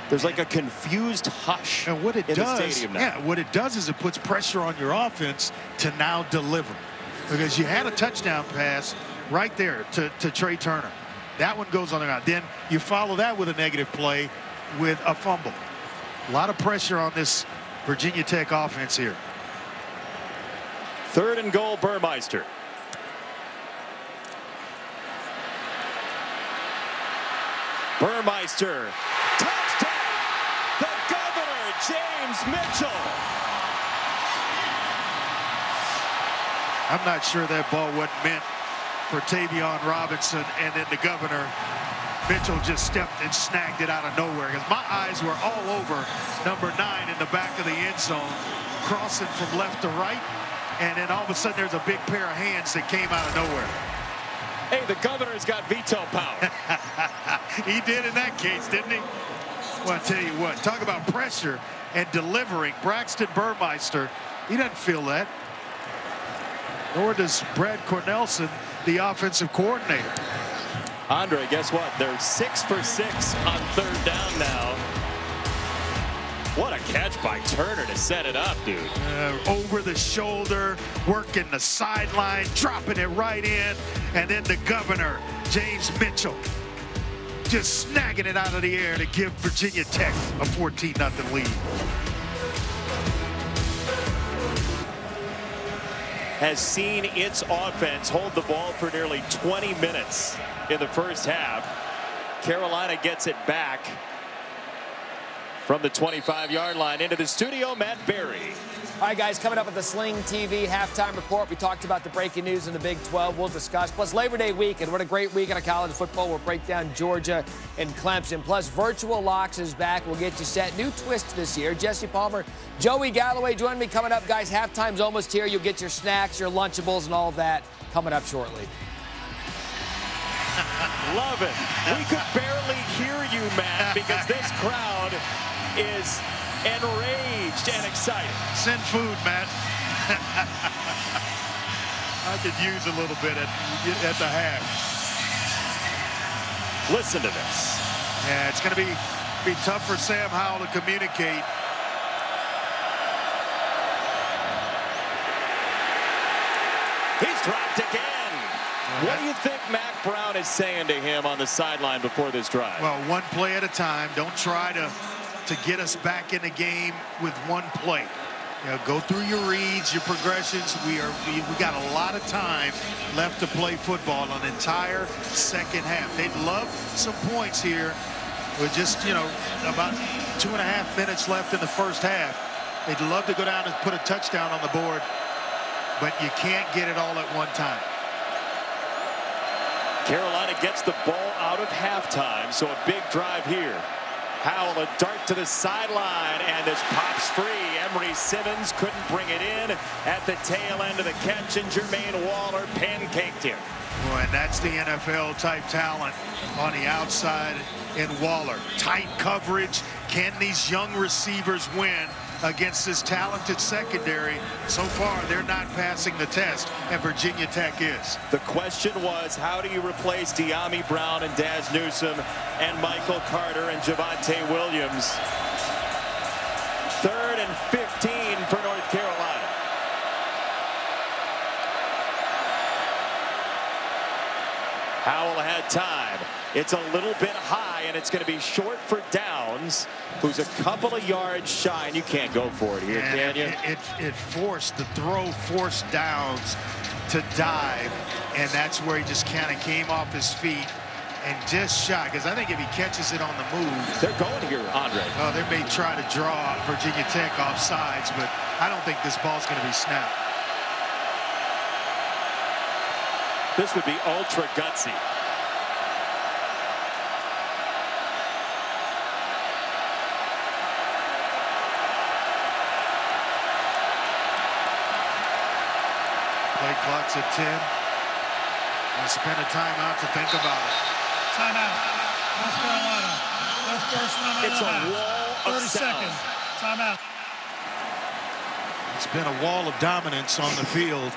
There's like a confused hush and what it in does, the stadium now. Yeah, what it does is it puts pressure on your offense to now deliver. Because you had a touchdown pass right there to Trey Turner. That one goes on the ground. Then you follow that with a negative play with a fumble. A lot of pressure on this Virginia Tech offense here. 3rd and goal, Burmeister. Burmeister. Touchdown! The Governor, James Mitchell. I'm not sure that ball wasn't meant for Tavion Robinson, and then the Governor, Mitchell, just stepped and snagged it out of nowhere. Because my eyes were all over number 9 in the back of the end zone, crossing from left to right, and then all of a sudden there's a big pair of hands that came out of nowhere. Hey, the Governor's got veto power. He did in that case, didn't he? Well, I'll tell you what, talk about pressure and delivering. Braxton Burmeister, he doesn't feel that. Nor does Brad Cornelson, the offensive coordinator. Andre, guess what? They're 6 for 6 on 3rd down now. What a catch by Turner to set it up, dude. Over the shoulder, working the sideline, dropping it right in. And then the Governor, James Mitchell, just snagging it out of the air to give Virginia Tech a 14-0 lead. Has seen its offense hold the ball for nearly 20 minutes in the first half. Carolina gets it back. From the 25-yard line into the studio, Matt Berry. All right, guys, coming up at the Sling TV halftime report, we talked about the breaking news in the Big 12. We'll discuss. Plus, Labor Day weekend. What a great weekend of college football. We'll break down Georgia and Clemson. Plus, Virtual Locks is back. We'll get you set. New twist this year. Jesse Palmer, Joey Galloway join me coming up, guys. Halftime's almost here. You'll get your snacks, your Lunchables, and all of that coming up shortly. Love it. We could barely hear you, Matt, because this crowd is enraged and excited. Send food, Matt. I could use a little bit at the half. Listen to this. Yeah, it's going to be tough for Sam Howell to communicate. He's dropped again. What do you think Mac Brown is saying to him on the sideline before this drive? Well, one play at a time. Don't try to get us back in the game with one play. You know, go through your reads, your progressions. We got a lot of time left to play football, an entire second half. They'd love some points here with just, you know, about 2.5 minutes left in the first half. They'd love to go down and put a touchdown on the board, but you can't get it all at one time. Carolina gets the ball out of halftime, so a big drive here. Howell, a dart to the sideline, and this pops free. Emery Simmons couldn't bring it in at the tail end of the catch, and Jermaine Waller pancaked him. Boy, and that's the NFL-type talent on the outside in Waller. Tight coverage. Can these young receivers win against this talented secondary? So far, they're not passing the test, and Virginia Tech is. The question was, how do you replace De'Ami Brown and Daz Newsome and Michael Carter and Javonte Williams? 3rd and 15 for North Carolina. Howell had time. It's a little bit high, and it's going to be short for Downs, who's a couple of yards shy, and you can't go for it here, can you? It forced the throw, forced Downs to dive, and that's where he just kind of came off his feet and just shy, because I think if he catches it on the move. They're going here, Andre. Oh, they may try to draw Virginia Tech off sides, but I don't think this ball's going to be snapped. This would be ultra gutsy. Play clock's at 10. And spend a timeout to think about it. Timeout. North Carolina. Their first timeout. It's a wall of 30 sound. seconds. Timeout. It's been a wall of dominance on the field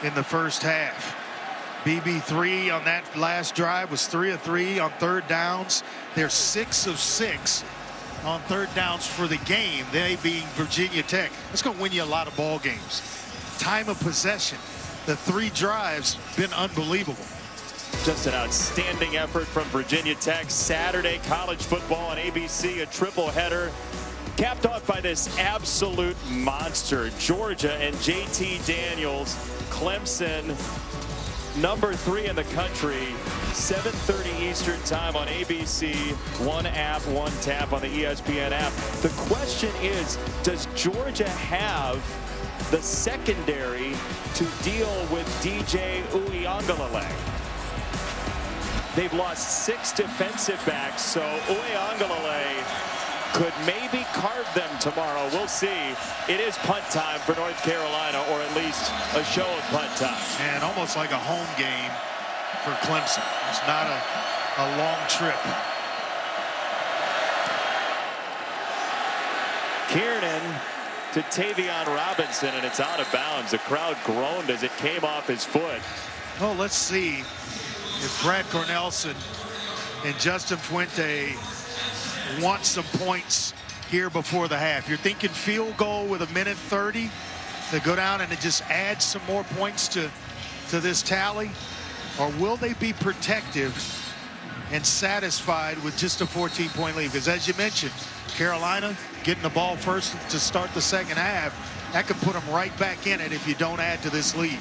in the first half. BB3 on that last drive was 3 of 3 on third downs. They're 6 of 6 on third downs for the game, they being Virginia Tech. That's going to win you a lot of ball games. Time of possession, the 3 drives, been unbelievable. Just an outstanding effort from Virginia Tech. Saturday college football on ABC, a triple header, capped off by this absolute monster. Georgia and JT Daniels, Clemson, number 3 in the country, 7:30 Eastern time on ABC, one app, one tap on the ESPN app. The question is, does Georgia have the secondary to deal with DJ Uiagalelei? They've lost 6 defensive backs, so Uiagalelei could maybe carve them tomorrow. We'll see. It is punt time for North Carolina, or at least a show of punt time. And almost like a home game for Clemson. It's not a long trip. Kiernan to Tavion Robinson, and it's out of bounds. The crowd groaned as it came off his foot. Well, let's see if Brad Cornelson and Justin Fuente want some points here before the half. You're thinking field goal with 1:30 to go down and to just add some more points to this tally? Or will they be protective and satisfied with just a 14-point lead? Because as you mentioned, Carolina getting the ball first to start the second half, that could put them right back in it if you don't add to this lead.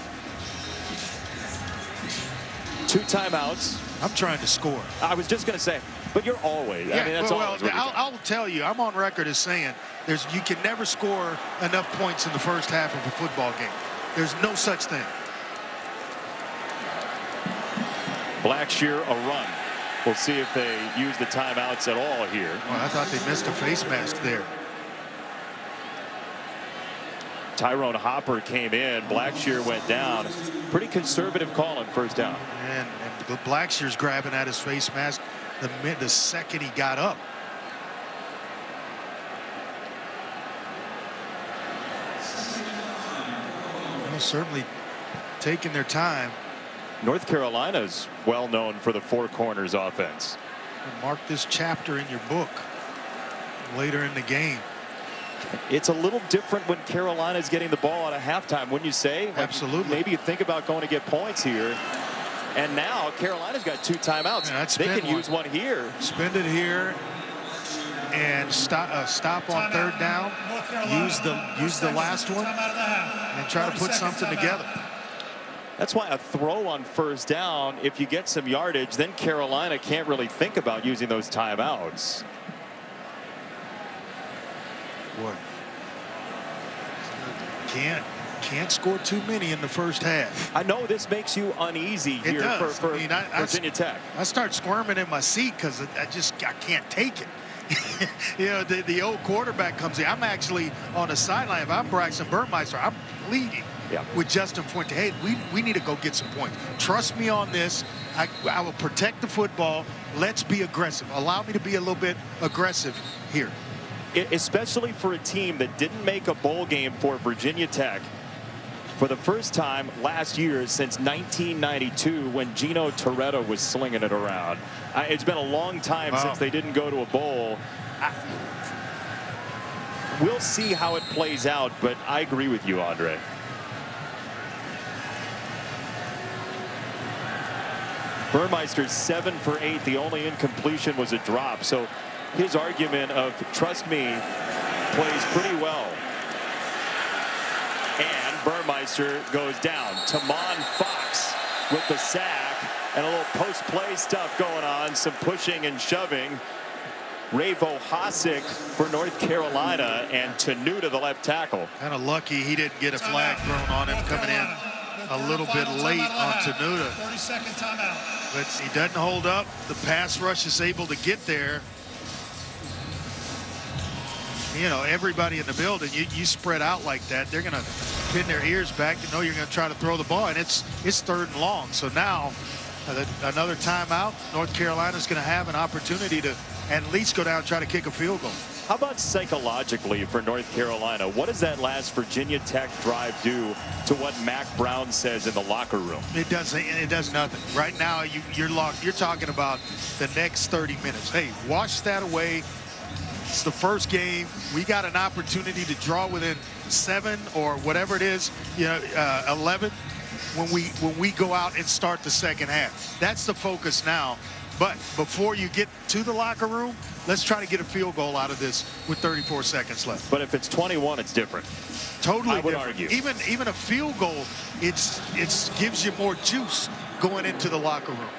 2 timeouts I'm trying to score. I was just going to say, but you're always. Yeah, I mean, that's always what you're doing. I'll tell you, I'm on record as saying you can never score enough points in the first half of a football game. There's no such thing. Blackshear a run. We'll see if they use the timeouts at all here. Well, I thought they missed a face mask there. Tyrone Hopper came in. Blackshear went down. Pretty conservative call on first down. And Blackshear's grabbing at his face mask the second he got up. Well, certainly taking their time. North Carolina's well known for the four corners offense. Mark this chapter in your book later in the game. It's a little different when Carolina's getting the ball at a halftime, wouldn't you say? Like, absolutely. Maybe you think about going to get points here. And now Carolina's got 2 timeouts. Yeah, they can use one here. Spend it here and stop on third down. Use the last one and try to put something together. That's why a throw on first down, if you get some yardage, then Carolina can't really think about using those timeouts. Boy, can't score too many in the first half. I know this makes you uneasy here for Virginia Tech. I start squirming in my seat because I can't take it. You know, the old quarterback comes in. I'm actually on the sideline. If I'm Braxton Burmeister, I'm pleading with Justin Fuente. Hey, we need to go get some points. Trust me on this. I will protect the football. Let's be aggressive. Allow me to be a little bit aggressive here. Especially for a team that didn't make a bowl game for Virginia Tech for the first time last year since 1992 when Gino Toretto was slinging it around. It's been a long time since they didn't go to a bowl. We'll see how it plays out, but I agree with you, Andre. Burmeister's 7 for 8. The only incompletion was a drop. So his argument of trust me plays pretty well. And Burmeister goes down. Tamon Fox with the sack and a little post-play stuff going on. Some pushing and shoving. Ravo Hosick for North Carolina and Tenuta the left tackle. Kind of lucky he didn't get a flag thrown on him coming in a little bit late on Tenuta. 30-second timeout. But he doesn't hold up. The pass rush is able to get there. You know, everybody in the building, you spread out like that, they're going to pin their ears back to know you're going to try to throw the ball, and it's 3rd and long. So now another timeout. North Carolina's going to have an opportunity to at least go down and try to kick a field goal. How about psychologically for North Carolina? What does that last Virginia Tech drive do to what Mac Brown says in the locker room? It does nothing. Right now you're locked. You're talking about the next 30 minutes. Hey, wash that away. It's the first game. We got an opportunity to draw within 7 or whatever it is, 11 when we go out and start the second half. That's the focus now. But before you get to the locker room, let's try to get a field goal out of this with 34 seconds left. But if it's 21, it's different. Totally I would different. argue. Even a field goal, it gives you more juice going into the locker room.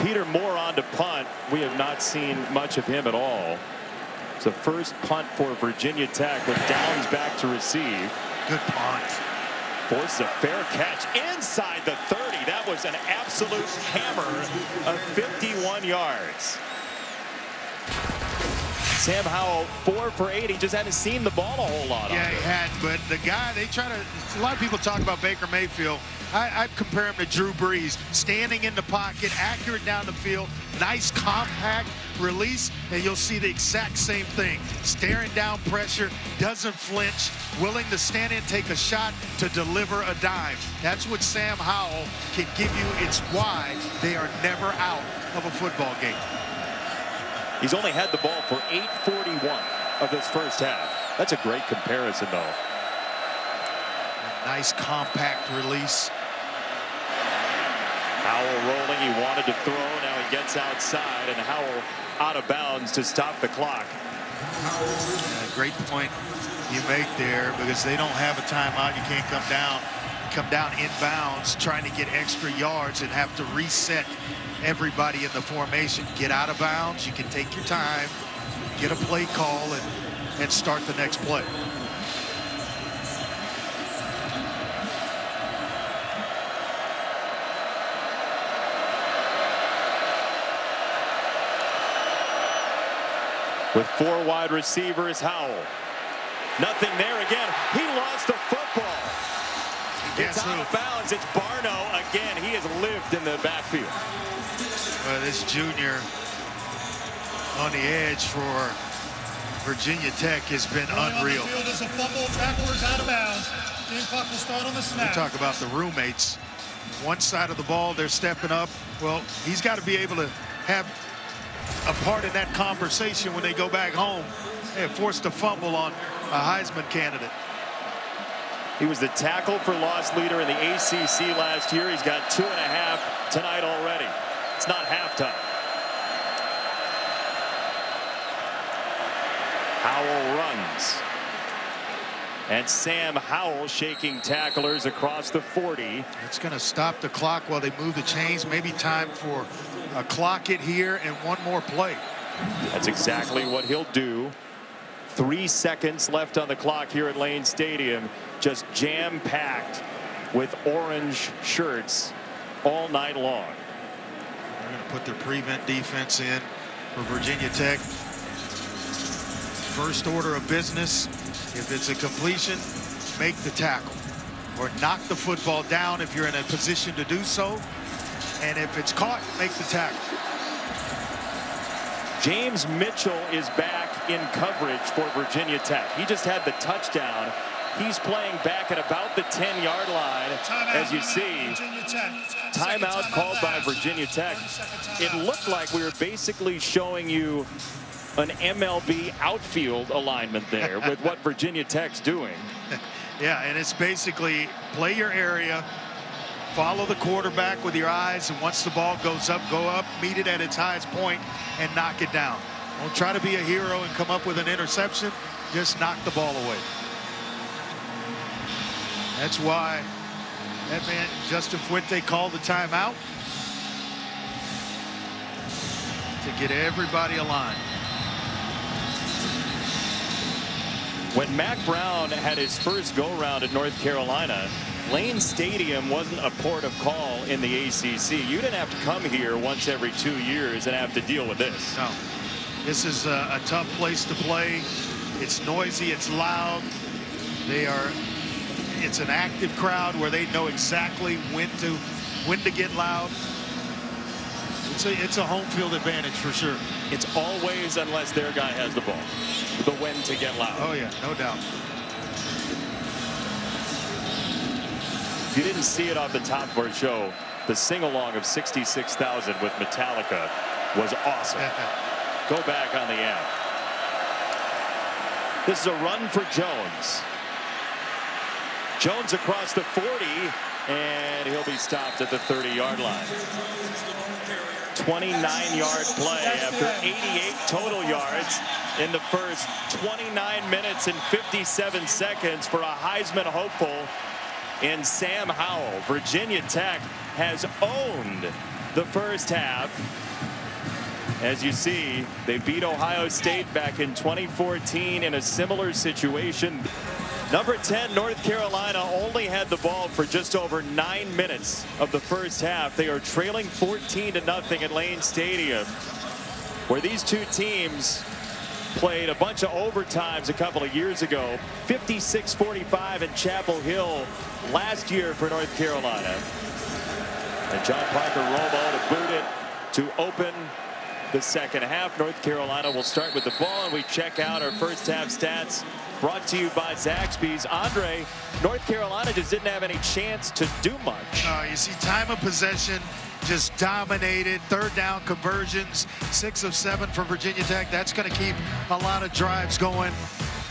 Peter Moore on to punt. We have not seen much of him at all. It's the first punt for Virginia Tech with Downs back to receive. Good punt. Forces a fair catch inside the 30. That was an absolute hammer of 51 yards. Sam Howell 4 for 8. He just hadn't seen the ball a whole lot. Yeah, he had, but the guy, a lot of people talk about Baker Mayfield. I'd compare him to Drew Brees, standing in the pocket, accurate down the field, nice compact release, and you'll see the exact same thing. Staring down pressure, doesn't flinch, willing to stand in, take a shot to deliver a dime. That's what Sam Howell can give you. It's why they are never out of a football game. He's only had the ball for 8:41 of this first half. That's a great comparison, though. A nice compact release. Howell rolling. He wanted to throw. Now he gets outside, and Howell out of bounds to stop the clock. Great point you make there, because they don't have a timeout. You can't come down come down inbounds trying to get extra yards and have to reset everybody in the formation. Get out of bounds. You can take your time, get a play call, and start the next play. With 4 wide receivers, Howell. Nothing there again. He lost the football. It's out of bounds. It's Barno again. He has lived in the backfield. Well, this junior on the edge for Virginia Tech has been unreal. On the field is a fumble. Tackler is out of bounds. Gamecock will start on the snap. We talk about the roommates. One side of the ball, they're stepping up. Well, he's got to be able to have a part in that conversation when they go back home. They forced a fumble on a Heisman candidate. He was the tackle for loss leader in the ACC last year. He's got 2.5 tonight already. It's not halftime. Howell runs. And Sam Howell shaking tacklers across the 40. It's going to stop the clock while they move the chains. Maybe time for a clock it here and one more play. That's exactly what he'll do. 3 seconds left on the clock here at Lane Stadium. Just jam-packed with orange shirts all night long. They're going to put their prevent defense in for Virginia Tech. First order of business, if it's a completion, make the tackle or knock the football down if you're in a position to do so. And if it's caught, make the tackle. James Mitchell is back in coverage for Virginia Tech. He just had the touchdown. He's playing back at about the 10-yard line. As you see, timeout called by Virginia Tech. It looked like we were basically showing you an MLB outfield alignment there with what Virginia Tech's doing. Yeah, and it's basically play your area, follow the quarterback with your eyes, and once the ball goes up, go up, meet it at its highest point, and knock it down. Don't try to be a hero and come up with an interception. Just knock the ball away. That's why that man, Justin Fuente, called the timeout to get everybody aligned. When Mack Brown had his first go-round at North Carolina, Lane Stadium wasn't a port of call in the ACC. You didn't have to come here once every 2 years and have to deal with this. No, this is a tough place to play. It's noisy, it's loud. It's an active crowd where they know exactly when to get loud. It's a home field advantage for sure. It's always, unless their guy has the ball, the when to get loud. Oh yeah, no doubt. If you didn't see it off the top of our show, the sing-along of 66,000 with Metallica was awesome. Go back on the app. This is a run for Jones. Jones across the 40, and he'll be stopped at the 30-yard line. 29-yard play after 88 total yards in the first 29 minutes and 57 seconds for a Heisman hopeful in Sam Howell. Virginia Tech has owned the first half. As you see, they beat Ohio State back in 2014 in a similar situation. Number 10, North Carolina, only had the ball for just over 9 minutes of the first half. They are trailing 14-0 at Lane Stadium, where these two teams played a bunch of overtimes a couple of years ago. 56-45 in Chapel Hill last year for North Carolina. And John Parker Romo to boot it to open the second half. North Carolina will start with the ball, and we check out our first half stats brought to you by Zaxby's. Andre, North Carolina just didn't have any chance to do much. You see time of possession just dominated. Third down conversions, 6 of 7 for Virginia Tech. That's going to keep a lot of drives going.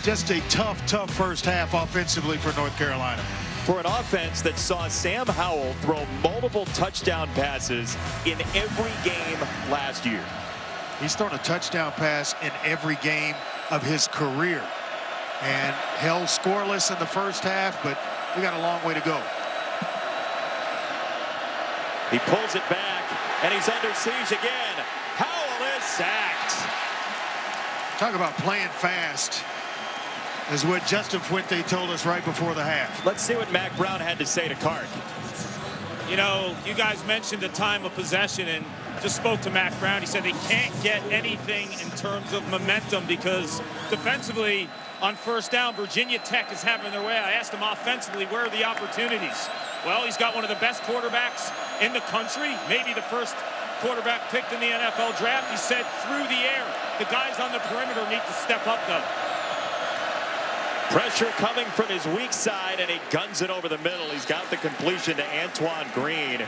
Just a tough first half offensively for North Carolina. For an offense that saw Sam Howell throw multiple touchdown passes in every game last year. He's thrown a touchdown pass in every game of his career and held scoreless in the first half, but we got a long way to go. He pulls it back, and he's under siege again. Howell is sacked. Talk about playing fast, is what Justin Fuente told us right before the half. Let's see what Mac Brown had to say to Clark. You know, you guys mentioned the time of possession and just spoke to Mac Brown. He said they can't get anything in terms of momentum because defensively on first down, Virginia Tech is having their way. I asked him offensively, where are the opportunities? Well, he's got one of the best quarterbacks in the country, maybe the first quarterback picked in the NFL draft. He said through the air. The guys on the perimeter need to step up, though. Pressure coming from his weak side, and he guns it over the middle. He's got the completion to Antoine Green.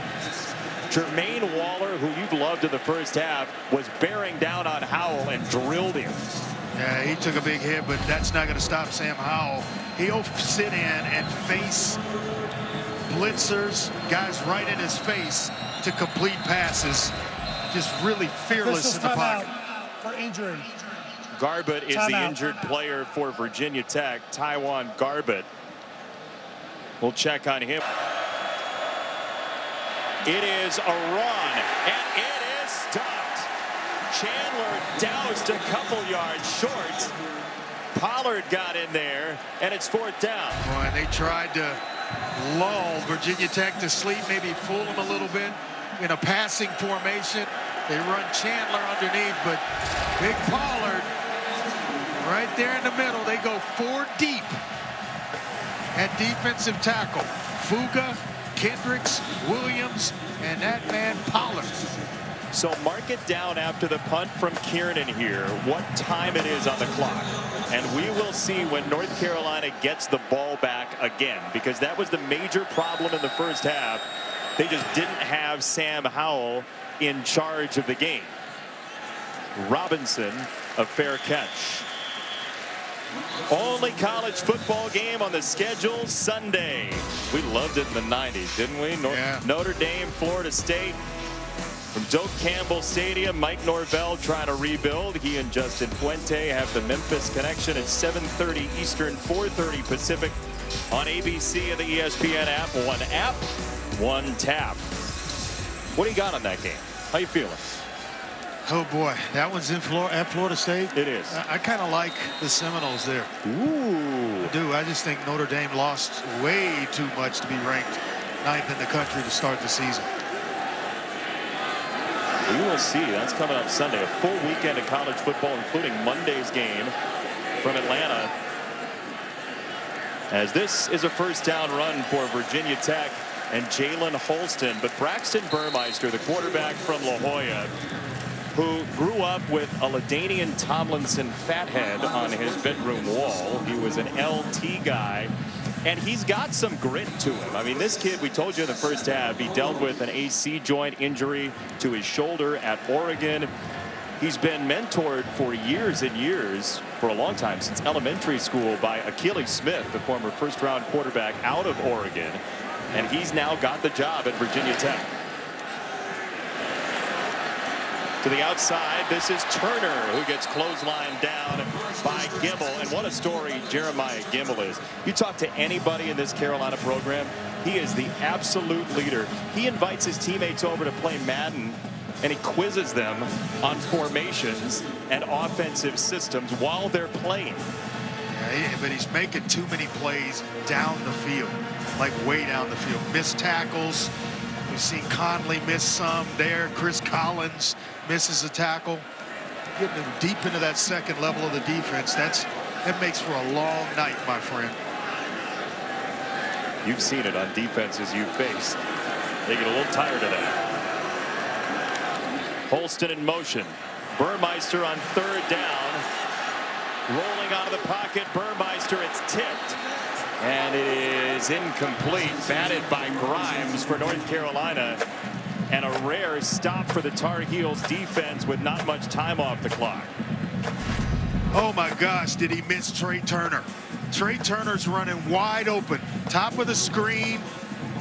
Jermaine Waller, who you've loved in the first half, was bearing down on Howell and drilled him. Yeah, he took a big hit, but that's not going to stop Sam Howell. He'll sit in and face blitzers, guys right in his face to complete passes. Just really fearless in the pocket. For injury. Garbett is the injured player for Virginia Tech. Taiwan Garbett. We'll check on him. It is a run, and it is stopped. Chandler doused a couple yards short. Pollard got in there, and it's fourth down. Boy, and they tried to lull Virginia Tech to sleep, maybe fool them a little bit in a passing formation. They run Chandler underneath, but big Pollard right there in the middle. They go 4 deep at defensive tackle. Fuga, Kendricks, Williams, and that man Pollard. So mark it down after the punt from Kiernan here, what time it is on the clock. And we will see when North Carolina gets the ball back again, because that was the major problem in the first half. They just didn't have Sam Howell in charge of the game. Robinson, a fair catch. Only college football game on the schedule Sunday. We loved it in the 90s, didn't we? Notre Dame, Florida State. From Doak Campbell Stadium, Mike Norvell trying to rebuild. He and Justin Fuente have the Memphis connection at 7:30 Eastern, 4:30 Pacific on ABC and the ESPN app. One app, one tap. What do you got on that game? How you feeling? Oh boy, that one's in at Florida State. It is. I kind of like the Seminoles there. Ooh. I do. I just think Notre Dame lost way too much to be ranked 9th in the country to start the season. We will see. That's coming up Sunday. A full weekend of college football, including Monday's game from Atlanta. As this is a first down run for Virginia Tech and Jalen Holston. But Braxton Burmeister, the quarterback from La Jolla, who grew up with a LaDainian Tomlinson fathead on his bedroom wall. He was an LT guy, and he's got some grit to him. I mean, this kid, we told you in the first half, he dealt with an AC joint injury to his shoulder at Oregon. He's been mentored for years and years, for a long time, since elementary school, by Akili Smith, the former first-round quarterback out of Oregon. And he's now got the job at Virginia Tech. To the outside, this is Turner, who gets clotheslined down by Gimel. And what a story Jeremiah Gimel is. You talk to anybody in this Carolina program, he is the absolute leader. He invites his teammates over to play Madden, and he quizzes them on formations and offensive systems while they're playing. Yeah, but he's making too many plays down the field, like way down the field. Missed tackles. We've seen Conley miss some there. Chris Collins misses a tackle. Getting him deep into that second level of the defense. That makes for a long night, my friend. You've seen it on defenses you've faced. They get a little tired of that. Holston in motion. Burmeister on third down. Rolling out of the pocket. Burmeister, it's tipped. And it is incomplete. Batted by Grimes for North Carolina. And a rare stop for the Tar Heels defense with not much time off the clock. Oh my gosh, did he miss Trey Turner? Trey Turner's running wide open. Top of the screen.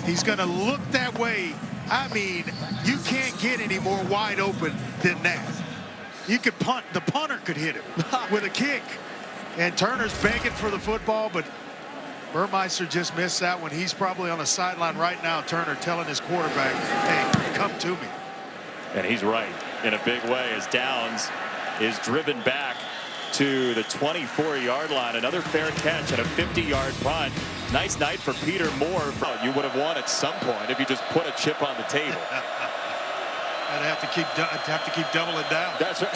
He's going to look that way. I mean, you can't get any more wide open than that. You could punt. The punter could hit him with a kick. And Turner's begging for the football, but Burmeister just missed that one. He's probably on the sideline right now, Turner, telling his quarterback, hey, come to me. And he's right in a big way as Downs is driven back to the 24-yard line. Another fair catch and a 50-yard punt. Nice night for Peter Moore. You would have won at some point if you just put a chip on the table. I'd have to keep doubling down. That's right.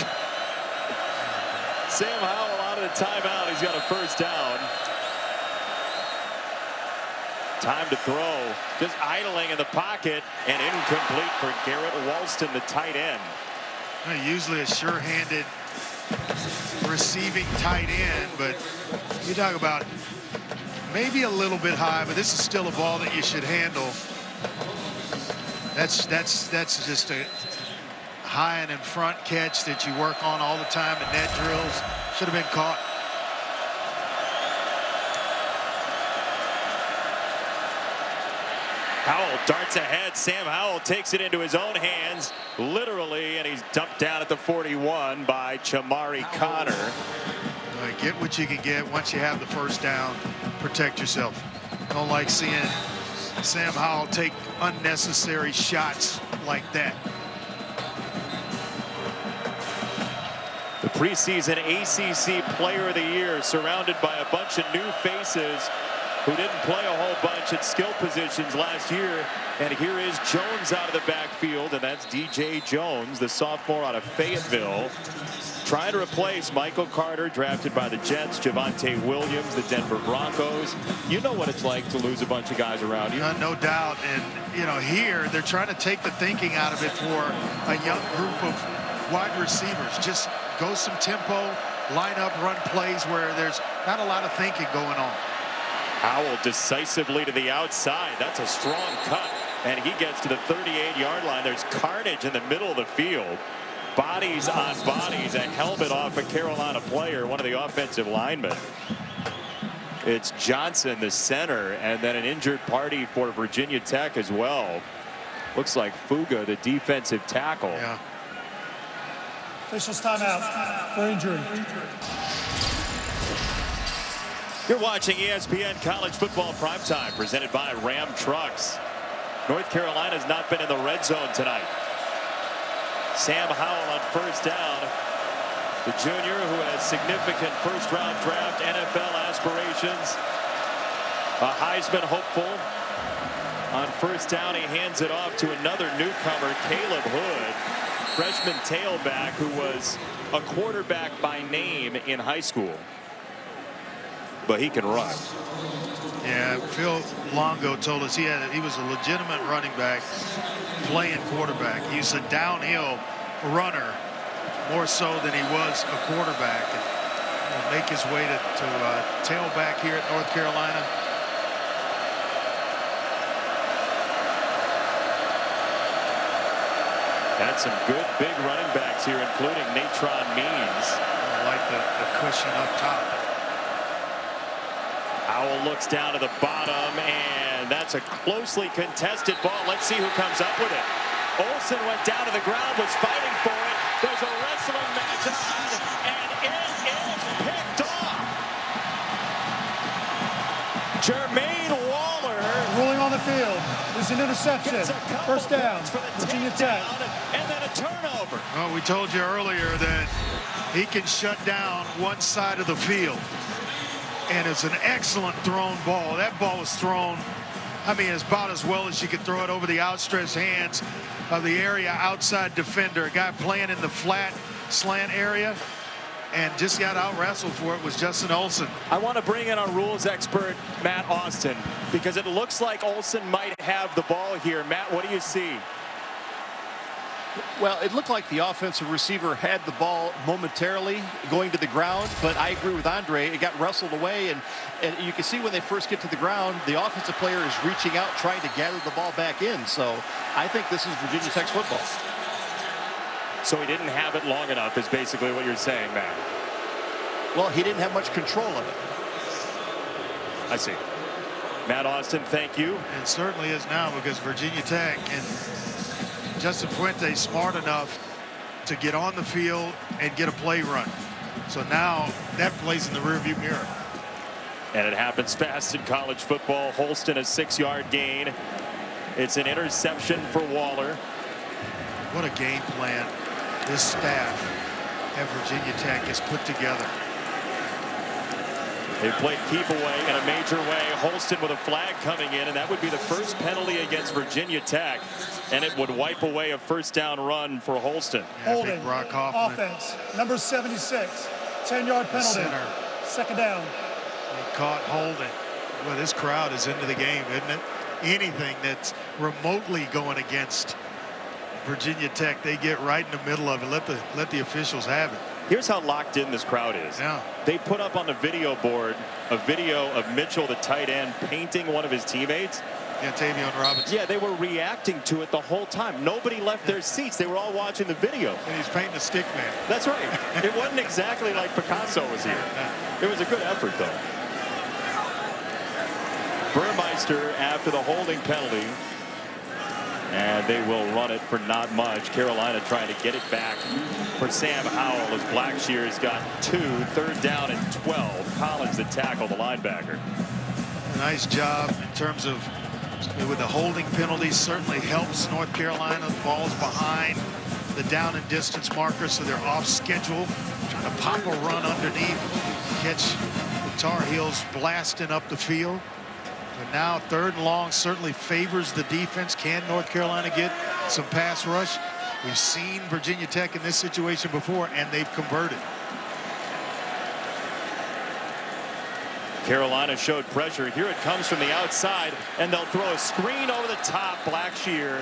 Sam Howell out of the timeout. He's got a first down. Time to throw. Just idling in the pocket and incomplete for Garrett Walston, the tight end. Usually a sure-handed receiving tight end, but you talk about maybe a little bit high, but this is still a ball that you should handle. That's just a high and in front catch that you work on all the time in net drills. Should have been caught. Howell darts ahead. Sam Howell takes it into his own hands, literally, and he's dumped down at the 41 by Chamari Connor. Get what you can get once you have the first down. Protect yourself. Don't like seeing Sam Howell take unnecessary shots like that. The preseason ACC Player of the Year, surrounded by a bunch of new faces who didn't play a whole bunch at skill positions last year. And here is Jones out of the backfield, and that's DJ Jones, the sophomore out of Fayetteville, trying to replace Michael Carter, drafted by the Jets, Javonte Williams, the Denver Broncos. You know what it's like to lose a bunch of guys around you. No doubt. And, you know, here they're trying to take the thinking out of it for a young group of wide receivers. Just go some tempo, line up, run plays where there's not a lot of thinking going on. Howell decisively to the outside. That's a strong cut. And he gets to the 38-yard line. There's carnage in the middle of the field. Bodies on bodies. A helmet off a Carolina player, one of the offensive linemen. It's Johnson, the center, and then an injured party for Virginia Tech as well. Looks like Fuga, the defensive tackle. Yeah. Officials timeout for injury. You're watching ESPN College Football Primetime, presented by Ram Trucks. North Carolina's not been in the red zone tonight. Sam Howell on first down. The junior who has significant first-round draft NFL aspirations. A Heisman hopeful. On first down, he hands it off to another newcomer, Caleb Hood, freshman tailback who was a quarterback by name in high school. But he can run. Yeah, Phil Longo told us he was a legitimate running back playing quarterback. He's a downhill runner more so than he was a quarterback. And will make his way to tailback here at North Carolina. Got some good big running backs here, including Natron Means. I like the cushion up top. Howell looks down to the bottom, and that's a closely contested ball. Let's see who comes up with it. Olsen went down to the ground, was fighting for it. There's a wrestling match on, and it is picked off. Jermaine Waller. Ruling on the field. There's an interception. First down. Virginia Tech. And then a turnover. Well, we told you earlier that he can shut down one side of the field. And it's an excellent thrown ball. That ball was thrown, I mean, it's about as well as you could throw it over the outstretched hands of the area outside defender. A guy playing in the flat slant area and just got out wrestled for it was Justin Olsen. I want to bring in our rules expert, Matt Austin, because it looks like Olsen might have the ball here. Matt, what do you see? Well, it looked like the offensive receiver had the ball momentarily going to the ground, but I agree with Andre. It got wrestled away, and you can see when they first get to the ground, the offensive player is reaching out, trying to gather the ball back in. So I think this is Virginia Tech's football. So he didn't have it long enough is basically what you're saying, Matt. Well, he didn't have much control of it. I see. Matt Austin, thank you. It certainly is now because Virginia Tech and Justin Fuente smart enough to get on the field and get a play run. So now that plays in the rearview mirror. And it happens fast in college football. Holston, a 6-yard gain. It's an interception for Waller. What a game plan this staff at Virginia Tech has put together. They played keep away in a major way. Holston with a flag coming in, and that would be the first penalty against Virginia Tech, and it would wipe away a first down run for Holston. Yeah, Holding. big Brock Hoffman. Offense. Number 76. 10-yard penalty. Center. Second down. He caught holding. Well, this crowd is into the game, isn't it? Anything that's remotely going against Virginia Tech, they get right in the middle of it. Let the officials have it. Here's how locked in this crowd is. Yeah. They put up on the video board a video of Mitchell, the tight end, painting one of his teammates. Yeah, Tavion Robinson. Yeah, they were reacting to it the whole time. Nobody left their seats. They were all watching the video. And he's painting a stick man. That's right. It wasn't exactly like Picasso was here. It was a good effort, though. Burmeister after the holding penalty. And they will run it for not much. Carolina trying to get it back for Sam Howell as Blackshear's got 2, 3rd down and 12. Collins the tackle, the linebacker. Nice job in terms of with the holding penalties. Certainly helps North Carolina. The ball's behind the down and distance marker, so they're off schedule. Trying to pop a run underneath. Catch the Tar Heels blasting up the field. And now 3rd and long certainly favors the defense. Can North Carolina get some pass rush? We've seen Virginia Tech in this situation before, and they've converted. Carolina showed pressure. Here it comes from the outside, and they'll throw a screen over the top. Blackshear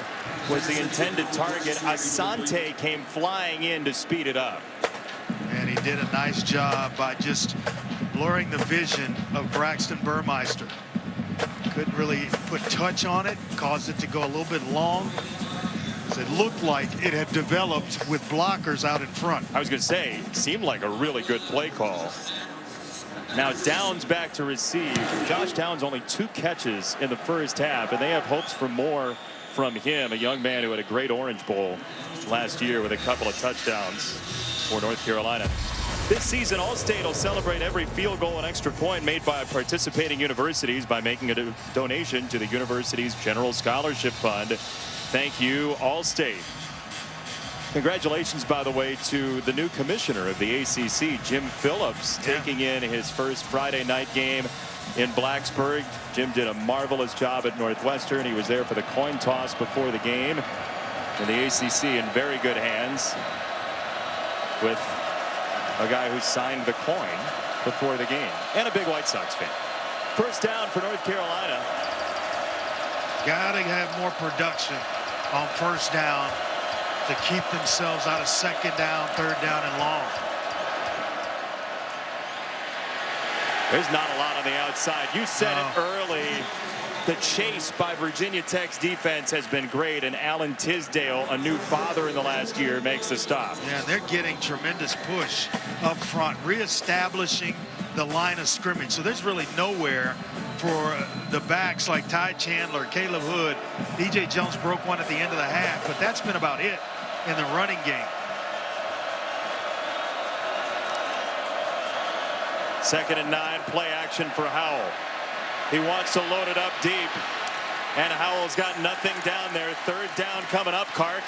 was the intended target. Asante came flying in to speed it up. And he did a nice job by just blurring the vision of Braxton Burmeister. Couldn't really put touch on it, caused it to go a little bit long. It looked like it had developed with blockers out in front. I was going to say, it seemed like a really good play call. Now Downs back to receive. Josh Downs only 2 catches in the first half, and they have hopes for more from him, a young man who had a great Orange Bowl last year with a couple of touchdowns for North Carolina. This season, Allstate will celebrate every field goal and extra point made by participating universities by making a donation to the university's General Scholarship Fund. Thank you, Allstate. Congratulations, by the way, to the new commissioner of the ACC, Jim Phillips, taking in his first Friday night game in Blacksburg. Jim did a marvelous job at Northwestern. He was there for the coin toss before the game. And the ACC in very good hands with a guy who signed the coin before the game, and a big White Sox fan. First down for North Carolina. Got to have more production on first down to keep themselves out of 2nd down, 3rd down, and long. There's not a lot on the outside. You said it early. The chase by Virginia Tech's defense has been great, and Alan Tisdale, a new father in the last year, makes the stop. Yeah, they're getting tremendous push up front, reestablishing the line of scrimmage. So there's really nowhere for the backs like Ty Chandler, Caleb Hood. DJ Jones broke one at the end of the half, but that's been about it in the running game. 2nd and 9, play action for Howell. He wants to load it up deep, and Howell's got nothing down there. 3rd down coming up, Kark.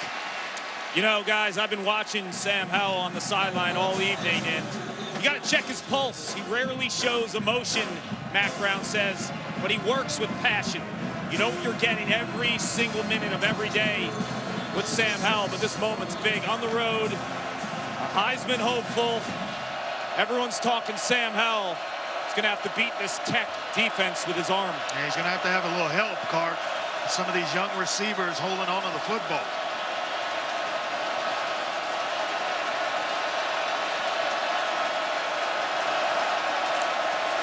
You know, guys, I've been watching Sam Howell on the sideline all evening, and you got to check his pulse. He rarely shows emotion, Matt Brown says, but he works with passion. You know what you're getting every single minute of every day with Sam Howell, but this moment's big. On the road, a Heisman hopeful. Everyone's talking Sam Howell. He's going to have to beat this Tech defense with his arm. Yeah, he's going to have a little help, Clark. Some of these young receivers holding on to the football.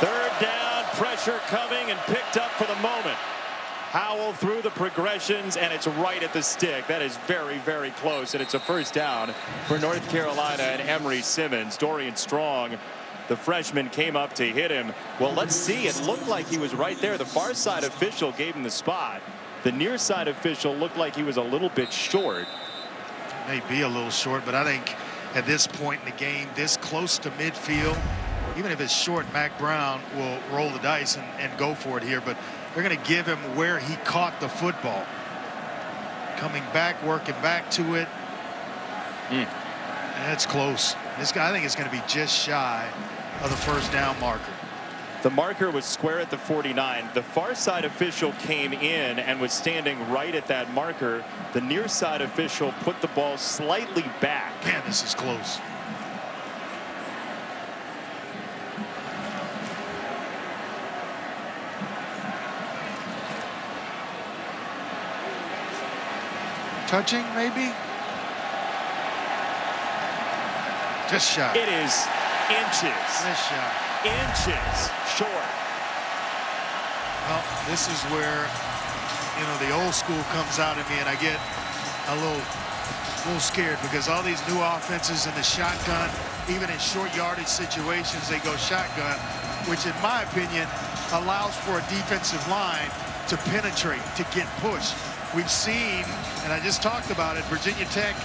Third down, pressure coming and picked up for the moment. Howell through the progressions, and it's right at the stick. That is very, very close, and it's a first down for North Carolina and Emory Simmons. Dorian Strong, the freshman, came up to hit him. Well, let's see. It looked like he was right there. The far side official gave him the spot. The near side official looked like he was a little bit short. May be a little short, but I think at this point in the game, this close to midfield, even if it's short, Mac Brown will roll the dice and go for it here, but they're going to give him where he caught the football. Coming back, working back to it. That's close. This guy, I think, is going to be just shy of the first down marker. The marker was square at the 49. The far side official came in and was standing right at that marker. The near side official put the ball slightly back. Man, this is close. Touching, maybe? Just shy. It is inches. Just shy. Inches short. Well, this is where, you know, the old school comes out in me, and I get a little scared because all these new offenses in the shotgun, even in short yardage situations, they go shotgun, which in my opinion allows for a defensive line to penetrate, to get pushed. We've seen, and I just talked about it, Virginia Tech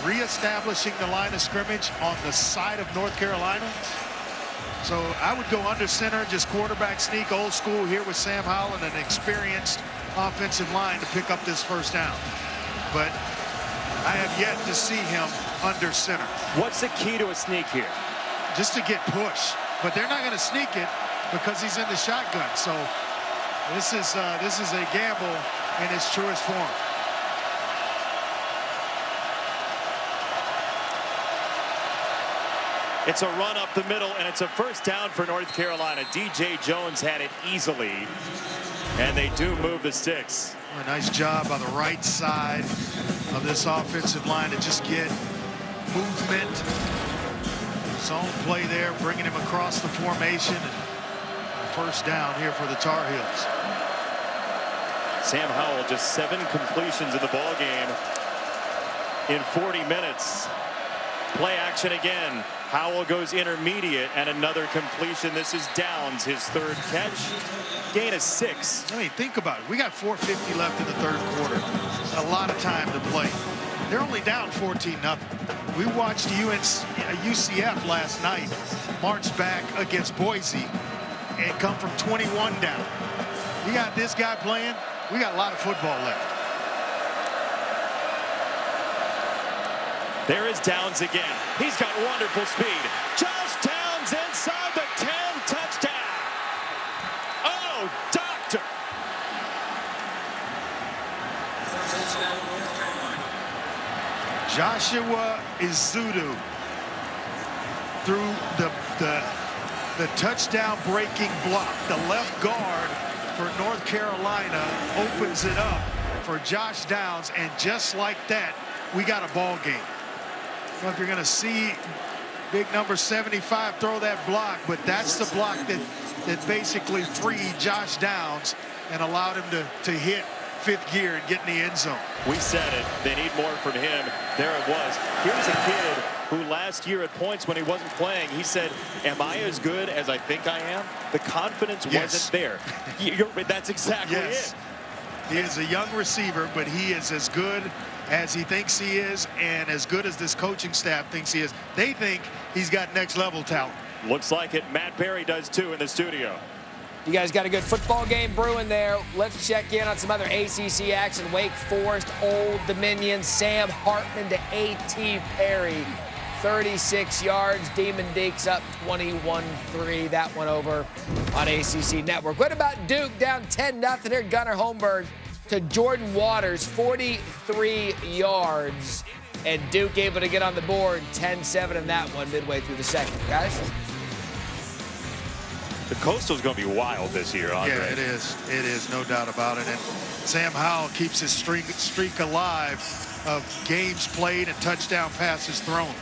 reestablishing the line of scrimmage on the side of North Carolina. So I would go under center, just quarterback sneak, old school here with Sam Howell and an experienced offensive line to pick up this first down. But I have yet to see him under center. What's the key to a sneak here? Just to get push. But they're not going to sneak it because he's in the shotgun. So this is a gamble in its truest form. It's a run up the middle, and it's a first down for North Carolina. DJ Jones had it easily, and they do move the sticks. A nice job on the right side of this offensive line to just get movement. Zone play there, bringing him across the formation. And first down here for the Tar Heels. Sam Howell just 7 completions in the ball game in 40 minutes. Play action again. Howell goes intermediate and another completion. This is Downs, his 3rd catch. Gain of 6. I mean, think about it. We got 4:50 left in the 3rd quarter. A lot of time to play. They're only down 14-0. We watched UCF last night march back against Boise and come from 21 down. You got this guy playing. We got a lot of football left. There is Downs again. He's got wonderful speed. Josh Downs inside the 10, touchdown. Oh, doctor. Joshua Izudu through the touchdown breaking block. The left guard for North Carolina opens it up for Josh Downs, and just like that, we got a ball game. I don't know if you're going to see big number 75 throw that block, but that's the block that basically freed Josh Downs and allowed him to hit 5th gear and get in the end zone. We said it. They need more from him. There it was. Here's a kid who last year at points when he wasn't playing, he said, am I as good as I think I am? The confidence wasn't there. That's exactly it. He is a young receiver, but he is as good as he thinks he is and as good as this coaching staff thinks he is. They think he's got next level talent. Looks like it. Matt Berry does too in the studio. You guys got a good football game brewing there. Let's check in on some other ACC action. Wake Forest, Old Dominion, Sam Hartman to A.T. Perry. 36 yards. Demon Deacs up 21-3. That one over on ACC Network. What about Duke down 10-0 here? Gunnar Holmberg to Jordan Waters, 43 yards. And Duke able to get on the board, 10-7 in that one midway through the second, guys. The Coastal's going to be wild this year, Andre. Yeah, it is. It is, no doubt about it. And Sam Howell keeps his streak alive of games played and touchdown passes thrown.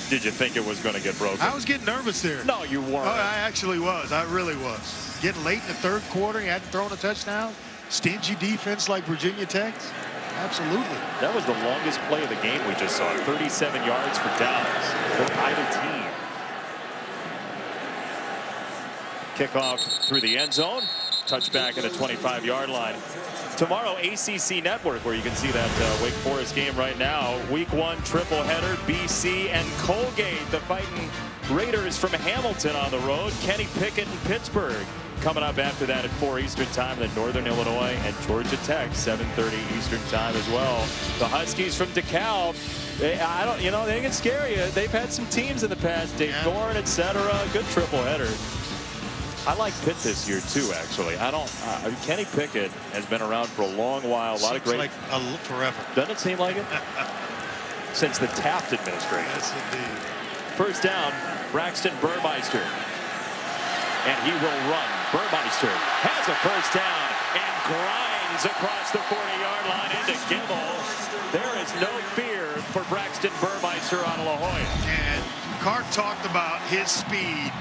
Did you think it was going to get broken? I was getting nervous there. No, you weren't. Oh, I actually was. I really was. Getting late in the 3rd quarter, he hadn't thrown a touchdown. Stingy defense like Virginia Tech. Absolutely. That was the longest play of the game we just saw. 37 yards for Downs for either team. Kickoff through the end zone. touchback at the 25-yard line. Tomorrow, ACC Network, where you can see that Wake Forest game right now. Week 1 triple header, BC and Colgate, the Fighting Raiders from Hamilton on the road. Kenny Pickett in Pittsburgh coming up after that at 4 Eastern time. Then Northern Illinois and Georgia Tech, 7:30 Eastern time as well. The Huskies from DeKalb, they can scare you. They've had some teams in the past, Dave Thorne, etc. Good triple header. I like Pitt this year too, actually. Kenny Pickett has been around for a long while. A lot of great. Like forever. Doesn't it seem like it? Since the Taft administration. Yes, indeed. First down, Braxton Burmeister. And he will run. Burmeister has a first down and grinds across the 40-yard line into Gibble. There is no fear for Braxton Burmeister on La Jolla. And Cart talked about his speed.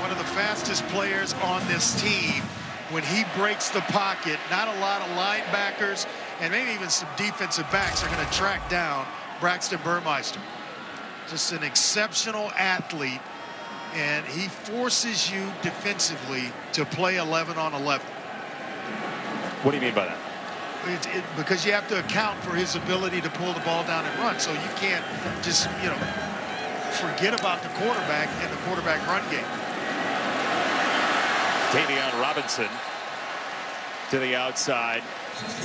One of the fastest players on this team. When he breaks the pocket, not a lot of linebackers and maybe even some defensive backs are going to track down Braxton Burmeister. Just an exceptional athlete, and he forces you defensively to play 11 on 11. What do you mean by that? Because you have to account for his ability to pull the ball down and run, so you can't just, forget about the quarterback and the quarterback run game. Davion Robinson to the outside.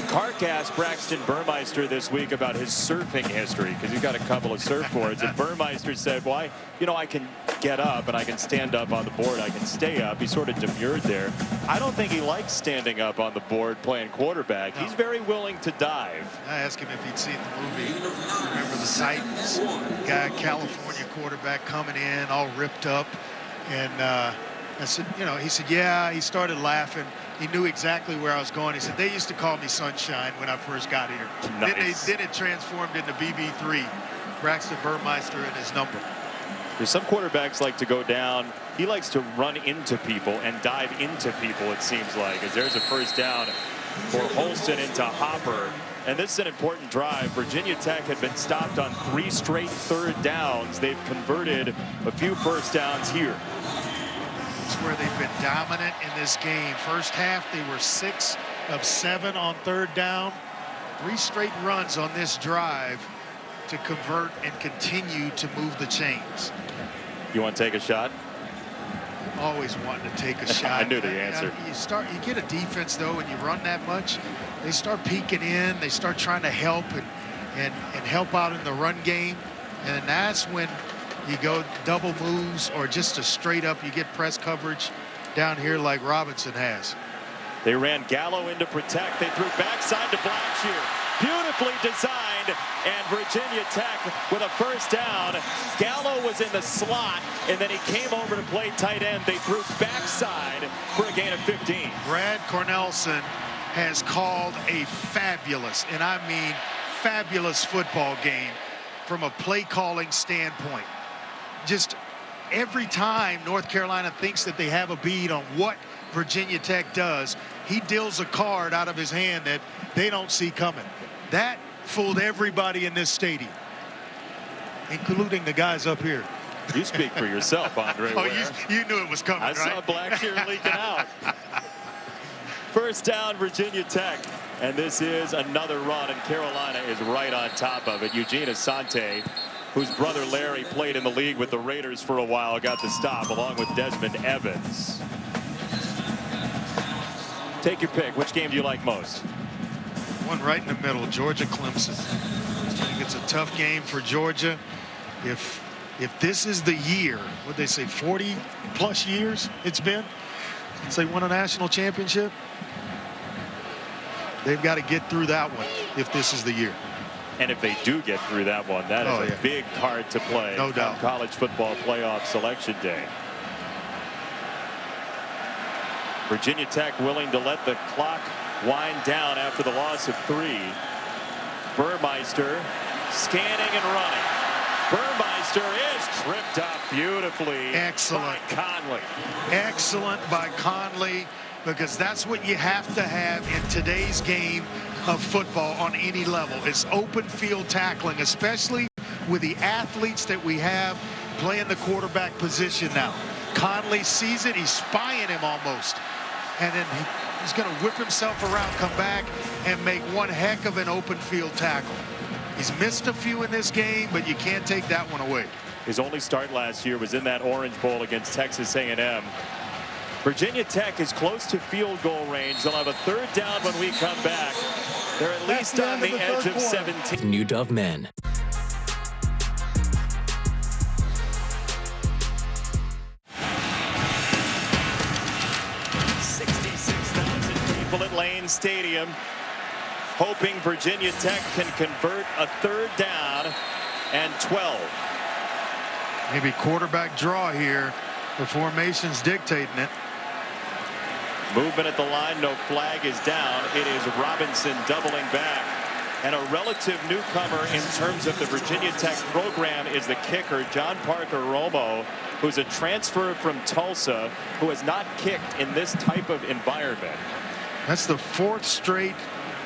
Clark asked Braxton Burmeister this week about his surfing history because he's got a couple of surfboards, and Burmeister said, "Why? I can get up and I can stand up on the board. I can stay up." He sort of demurred there. I don't think he likes standing up on the board playing quarterback. No. He's very willing to dive. I asked him if he'd seen the movie. Remember the Titans? Guy, California quarterback coming in all ripped up, and I said, he said, yeah. He started laughing. He knew exactly where I was going. He said, they used to call me Sunshine when I first got here. Nice. Then it transformed into BB3, Braxton Burmeister and his number. There's some quarterbacks like to go down. He likes to run into people and dive into people, it seems like, as there's a first down for Holston into Hopper. And this is an important drive. Virginia Tech had been stopped on 3 straight third downs. They've converted a few first downs here. Where they've been dominant in this game. First half, they were 6 of 7 on third down. 3 straight runs on this drive to convert and continue to move the chains. You want to take a shot? Always wanting to take a shot. I knew the answer. You get a defense, though, and you run that much, they start peeking in. They start trying to help and help out in the run game. And that's when you go double moves or just a straight up, you get press coverage down here like Robinson has. They ran Gallo into protect. They threw backside to Blackshear. Beautifully designed, and Virginia Tech with a first down. Gallo was in the slot, and then he came over to play tight end. They threw backside for a gain of 15. Brad Cornelson has called a fabulous, and I mean fabulous, football game from a play calling standpoint. Just every time North Carolina thinks that they have a bead on what Virginia Tech does, he deals a card out of his hand that they don't see coming. That fooled everybody in this stadium, including the guys up here. You speak for yourself, Andre. Oh, you knew it was coming, I right? saw Blackshear leaking out. First down, Virginia Tech. And this is another run, and Carolina is right on top of it. Eugene Asante, whose brother Larry played in the league with the Raiders for a while, got the stop along with Desmond Evans. Take your pick. Which game do you like most? One right in the middle, Georgia-Clemson. I think it's a tough game for Georgia. If this is the year, what they say, 40-plus years it's been since they won a national championship, they've got to get through that one if this is the year. And if they do get through that one, that is a big card to play. No doubt. College football playoff selection day. Virginia Tech willing to let the clock wind down after the loss of 3. Burmeister scanning and running. Burmeister is tripped up beautifully. Excellent. By Conley. Excellent by Conley, because that's what you have to have in today's game of football on any level. It's open field tackling, especially with the athletes that we have playing the quarterback position now. Conley sees it. He's spying him almost. and then he's going to whip himself around, come back, and make one heck of an open field tackle. He's missed a few in this game, but you can't take that one away. His only start last year was in that Orange Bowl against Texas A&M. Virginia Tech is close to field goal range. They'll have a third down when we come back. They're at least on the edge of 17. New Dove Men. 66,000 people at Lane Stadium, hoping Virginia Tech can convert a third down and 12. Maybe quarterback draw here. The formation's dictating it. Movement at the line, no flag is down. It is Robinson doubling back. And a relative newcomer in terms of the Virginia Tech program is the kicker, John Parker Romo, who's a transfer from Tulsa, who has not kicked in this type of environment. That's the fourth straight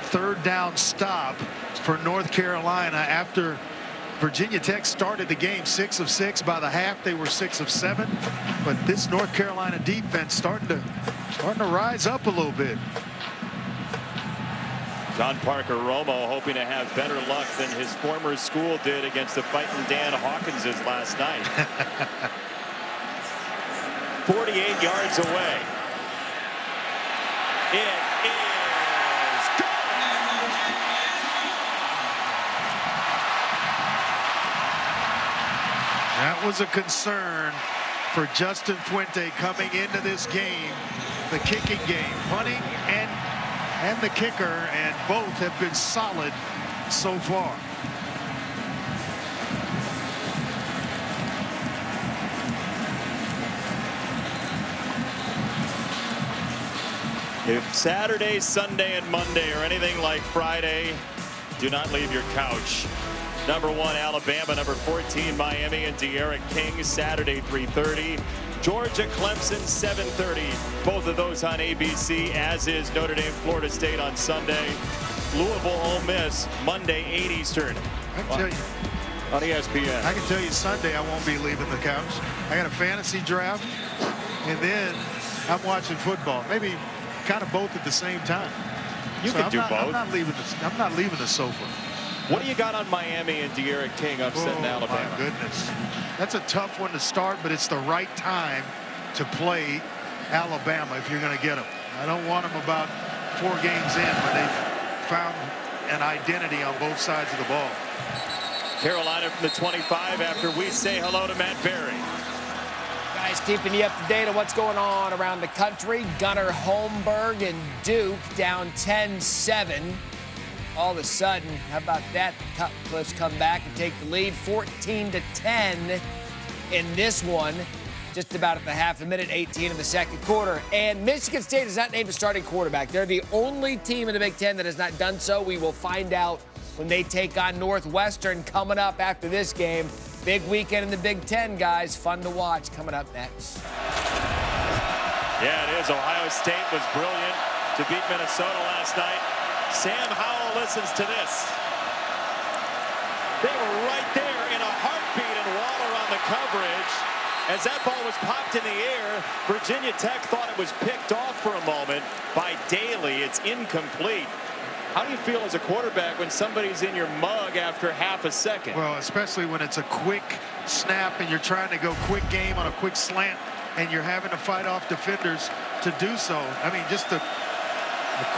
third down stop for North Carolina after Virginia Tech started the game 6 of 6. By the half, they were 6 of 7. But this North Carolina defense starting to rise up a little bit. John Parker Romo hoping to have better luck than his former school did against the fighting Dan Hawkinses last night. 48 yards away. It is good. That was a concern for Justin Fuente coming into this game, the kicking game, punting and the kicker, and both have been solid so far. If Saturday, Sunday, and Monday are anything like Friday, do not leave your couch. Number 1, Alabama. Number 14, Miami and De'Aaron King, Saturday, 3:30. Georgia, Clemson, 7:30. Both of those on ABC, as is Notre Dame, Florida State on Sunday. Louisville, Ole Miss, Monday, 8 Eastern. I can tell you. On ESPN. I can tell you Sunday I won't be leaving the couch. I got a fantasy draft, and then I'm watching football. Maybe kind of both at the same time. You can do both. I'm not leaving the sofa. What do you got on Miami and De'Aaron King upsetting Alabama? My goodness. That's a tough one to start, but it's the right time to play Alabama if you're going to get them. I don't want them about 4 games in when they've found an identity on both sides of the ball. Carolina from the 25 after we say hello to Matt Berry. Guys, keeping you up to date on what's going on around the country. Gunnar Holmberg and Duke down 10-7. All of a sudden, how about that? The Cutcliffes come back and take the lead 14-10 in this one. Just about at the half a minute, 18 in the second quarter. And Michigan State has not named a starting quarterback. They're the only team in the Big Ten that has not done so. We will find out when they take on Northwestern coming up after this game. Big weekend in the Big Ten, guys. Fun to watch coming up next. Yeah, it is. Ohio State was brilliant to beat Minnesota last night. Sam Howell listens to this. They were right there in a heartbeat, and Waller on the coverage. As that ball was popped in the air, Virginia Tech thought it was picked off for a moment by Daly. It's incomplete. How do you feel as a quarterback when somebody's in your mug after half a second? Well, especially when it's a quick snap and you're trying to go quick game on a quick slant and you're having to fight off defenders to do so. I mean, just a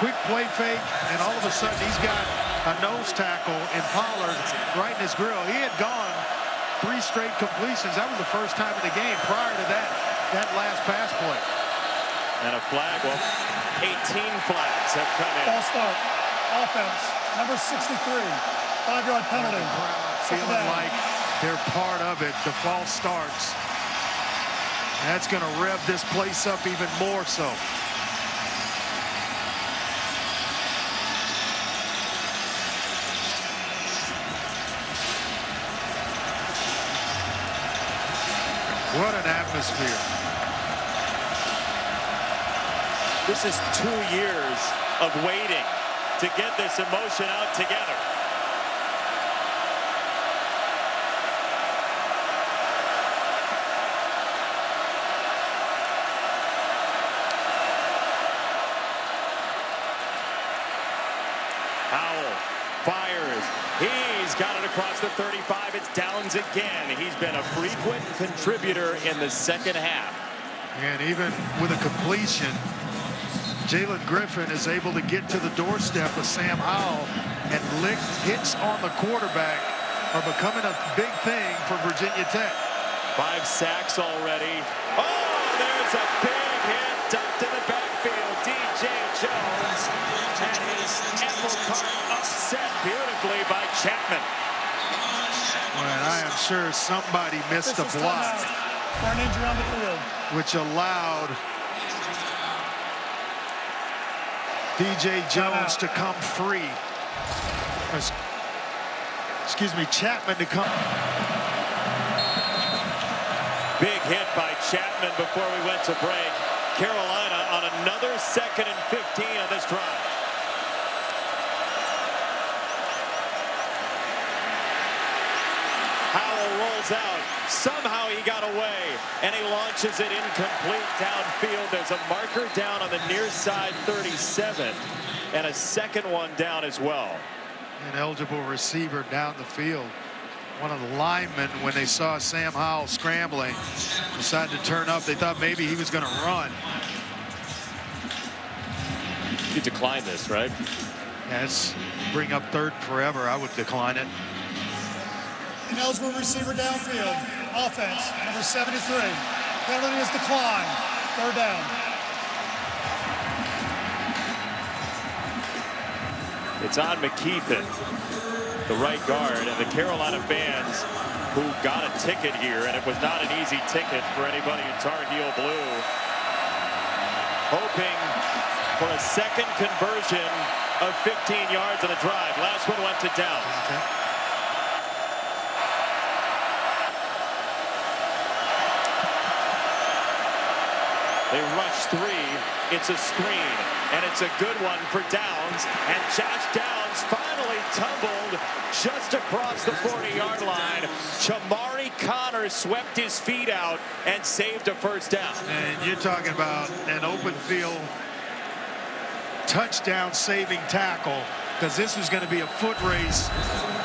quick play fake, and all of a sudden he's got a nose tackle in Pollard right in his grill. He had gone 3 straight completions. That was the first time in the game prior to that last pass play. And a flag. Well, 18 flags have come in. False start. Offense. Number 63. 5-yard penalty. Feeling like they're part of it. The false starts. That's going to rev this place up even more so. What an atmosphere. This is 2 years of waiting to get this emotion out together. got it across the 35. It's Downs again. He's been a frequent contributor in the second half. And even with a completion, Jalen Griffin is able to get to the doorstep of Sam Howell, and hits on the quarterback are becoming a big thing for Virginia Tech. 5 sacks already. Oh, there's a big hit dumped in the backfield. DJ Jones and his apple cart upset beautifully by Chapman. And I am sure somebody missed a block, For an injury on the field. which allowed DJ Jones to come free. Excuse me, Chapman to come. Big hit by Chapman before we went to break. Carolina on another 2nd and 15 on this drive. Howell rolls out. Somehow he got away, and he launches it incomplete downfield. There's a marker down on the near side 37, and a second one down as well. An eligible receiver down the field. One of the linemen, when they saw Sam Howell scrambling, decided to turn up. They thought maybe he was going to run. You decline this, right? Yes, bring up 3rd forever. I would decline it. An eligible receiver downfield. Offense, number 73. Penalty is declined. 3rd down. It's on McKeithen, the right guard, and the Carolina fans who got a ticket here, and it was not an easy ticket for anybody in Tar Heel Blue, hoping for a second conversion of 15 yards on the drive. Last one went to Downs. They rush 3. It's a screen, and it's a good one for Downs. And Josh Downs finally tumbled just across the 40-yard line. Chamari Connor swept his feet out and saved a 1st down. And you're talking about an open field touchdown saving tackle, because this was going to be a foot race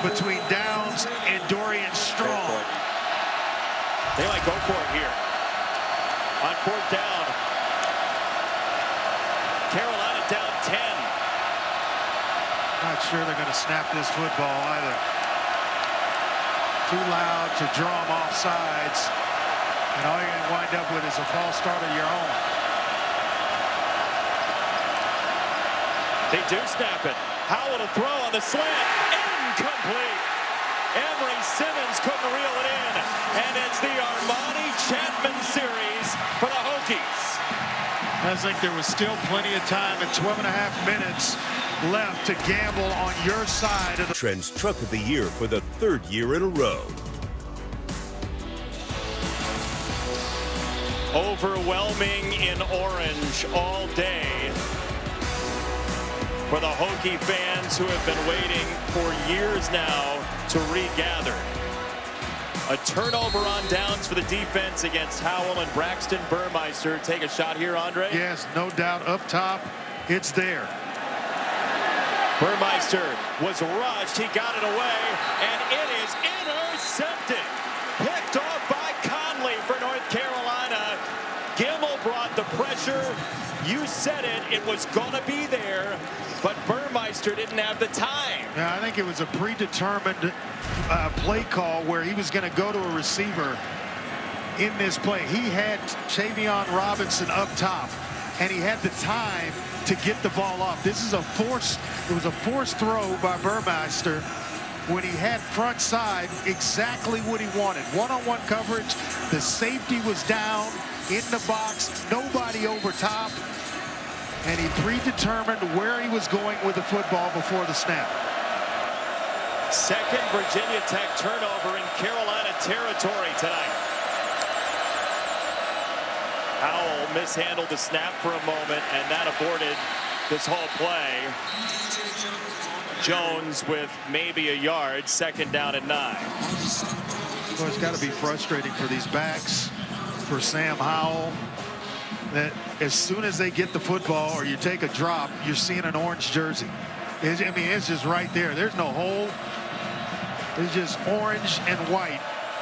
between Downs and Dorian Strong. They might go for it here. On 4th down, Carolina down 10. Not sure they're going to snap this football either. Too loud to draw them off sides. And all you're going to wind up with is a false start of your own. They do snap it. Howell to throw on the slant. Incomplete. Emery Simmons couldn't reel it in. And it's the Armani Chapman series for the Hokies. I think there was still plenty of time at 12.5 minutes left to gamble on your side of the Trend's Truck of the Year for the 3rd year in a row. Overwhelming in orange all day for the Hokie fans who have been waiting for years now to regather. A turnover on Downs for the defense against Howell, and Braxton Burmeister take a shot here, Andre? Yes, no doubt up top. It's there. Burmeister was rushed. He got it away, and it is intercepted. Picked off by Conley for North Carolina. Gimmel brought the pressure. You said it. It was going to be there, but Burmeister didn't have the time. Yeah, I think it was a predetermined play call where he was going to go to a receiver in this play. He had Chavion Robinson up top, and he had the time to get the ball off. This is it was a forced throw by Burmeister when he had front side exactly what he wanted. One-on-one coverage, the safety was down in the box, nobody over top, and he predetermined where he was going with the football before the snap. Second Virginia Tech turnover in Carolina territory tonight. Howell mishandled the snap for a moment, and that aborted this whole play. Jones with maybe a yard, 2nd down and 9. Well, it's got to be frustrating for these backs, for Sam Howell, that as soon as they get the football or you take a drop, you're seeing an orange jersey. I mean, it's just right there. There's no hole. is just orange and white,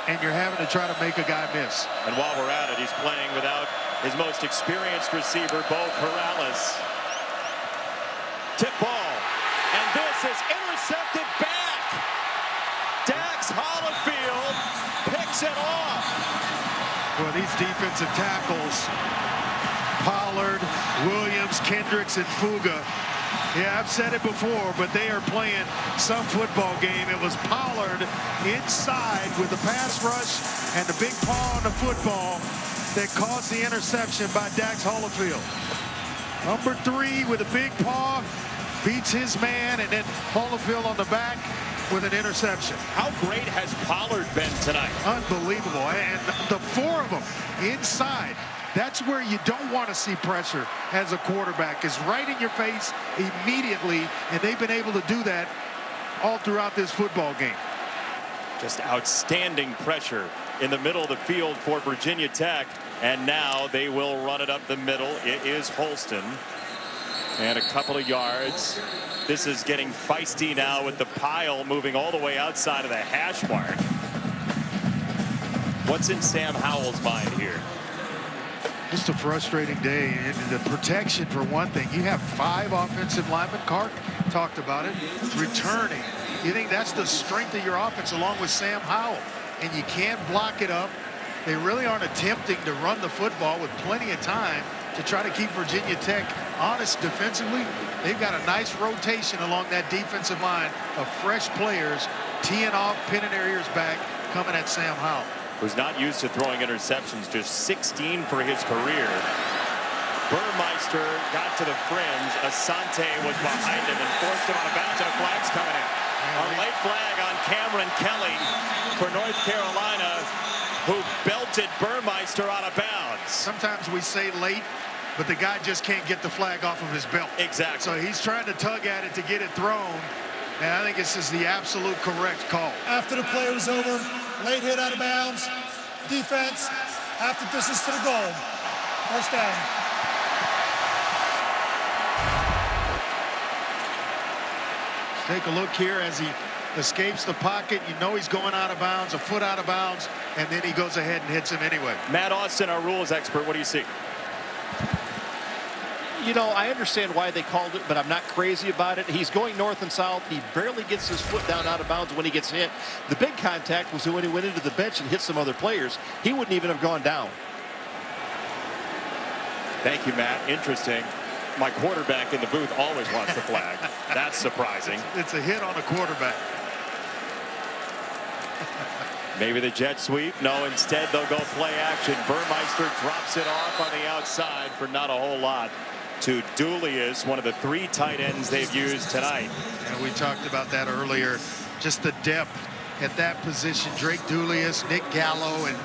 and you're having to try to make a guy miss. And while we're at it, he's playing without his most experienced receiver, Bo Corrales. Tip ball, and this is intercepted back. Dax Hollifield picks it off. Well, these defensive tackles, Pollard, Williams, Kendricks, and Fuga. Yeah, I've said it before, but they are playing some football game. It was Pollard inside with the pass rush and the big paw on the football that caused the interception by Dax Hollifield. Number 3 with a big paw beats his man, and then Hollifield on the back with an interception. How great has Pollard been tonight? Unbelievable. And the 4 of them inside. That's where you don't want to see pressure as a quarterback, is right in your face immediately, and they've been able to do that all throughout this football game. Just outstanding pressure in the middle of the field for Virginia Tech, and now they will run it up the middle. It is Holston, and a couple of yards. This is getting feisty now with the pile moving all the way outside of the hash mark. What's in Sam Howell's mind here? Just a frustrating day, and the protection for one thing. You have 5 offensive linemen. Clark talked about it. Returning. You think that's the strength of your offense along with Sam Howell, and you can't block it up. They really aren't attempting to run the football with plenty of time to try to keep Virginia Tech honest defensively. They've got a nice rotation along that defensive line of fresh players teeing off, pinning their ears back, coming at Sam Howell, who's not used to throwing interceptions, just 16 for his career. Burmeister got to the fringe. Asante was behind him and forced him out of bounds, and a flag's coming in. A late flag on Cameron Kelly for North Carolina, who belted Burmeister out of bounds. Sometimes we say late, but the guy just can't get the flag off of his belt. Exactly. So he's trying to tug at it to get it thrown, and I think this is the absolute correct call. After the play was over, late hit out of bounds, defense, half the distance to the goal. First down. Take a look here as he escapes the pocket. You know he's going out of bounds, a foot out of bounds, and then he goes ahead and hits him anyway. Matt Austin, our rules expert, what do you see? You know, I understand why they called it, but I'm not crazy about it. He's going north and south. He barely gets his foot down out of bounds when he gets hit. The big contact was when he went into the bench and hit some other players. He wouldn't even have gone down. Thank you, Matt. Interesting. My quarterback in the booth always wants the flag. That's surprising. It's a hit on a quarterback. Maybe the jet sweep. No, instead they'll go play action. Burmeister drops it off on the outside for not a whole lot to Dulius, one of the 3 tight ends they've used tonight. And we talked about that earlier. Just the depth at that position. Drake Dulius, Nick Gallo, and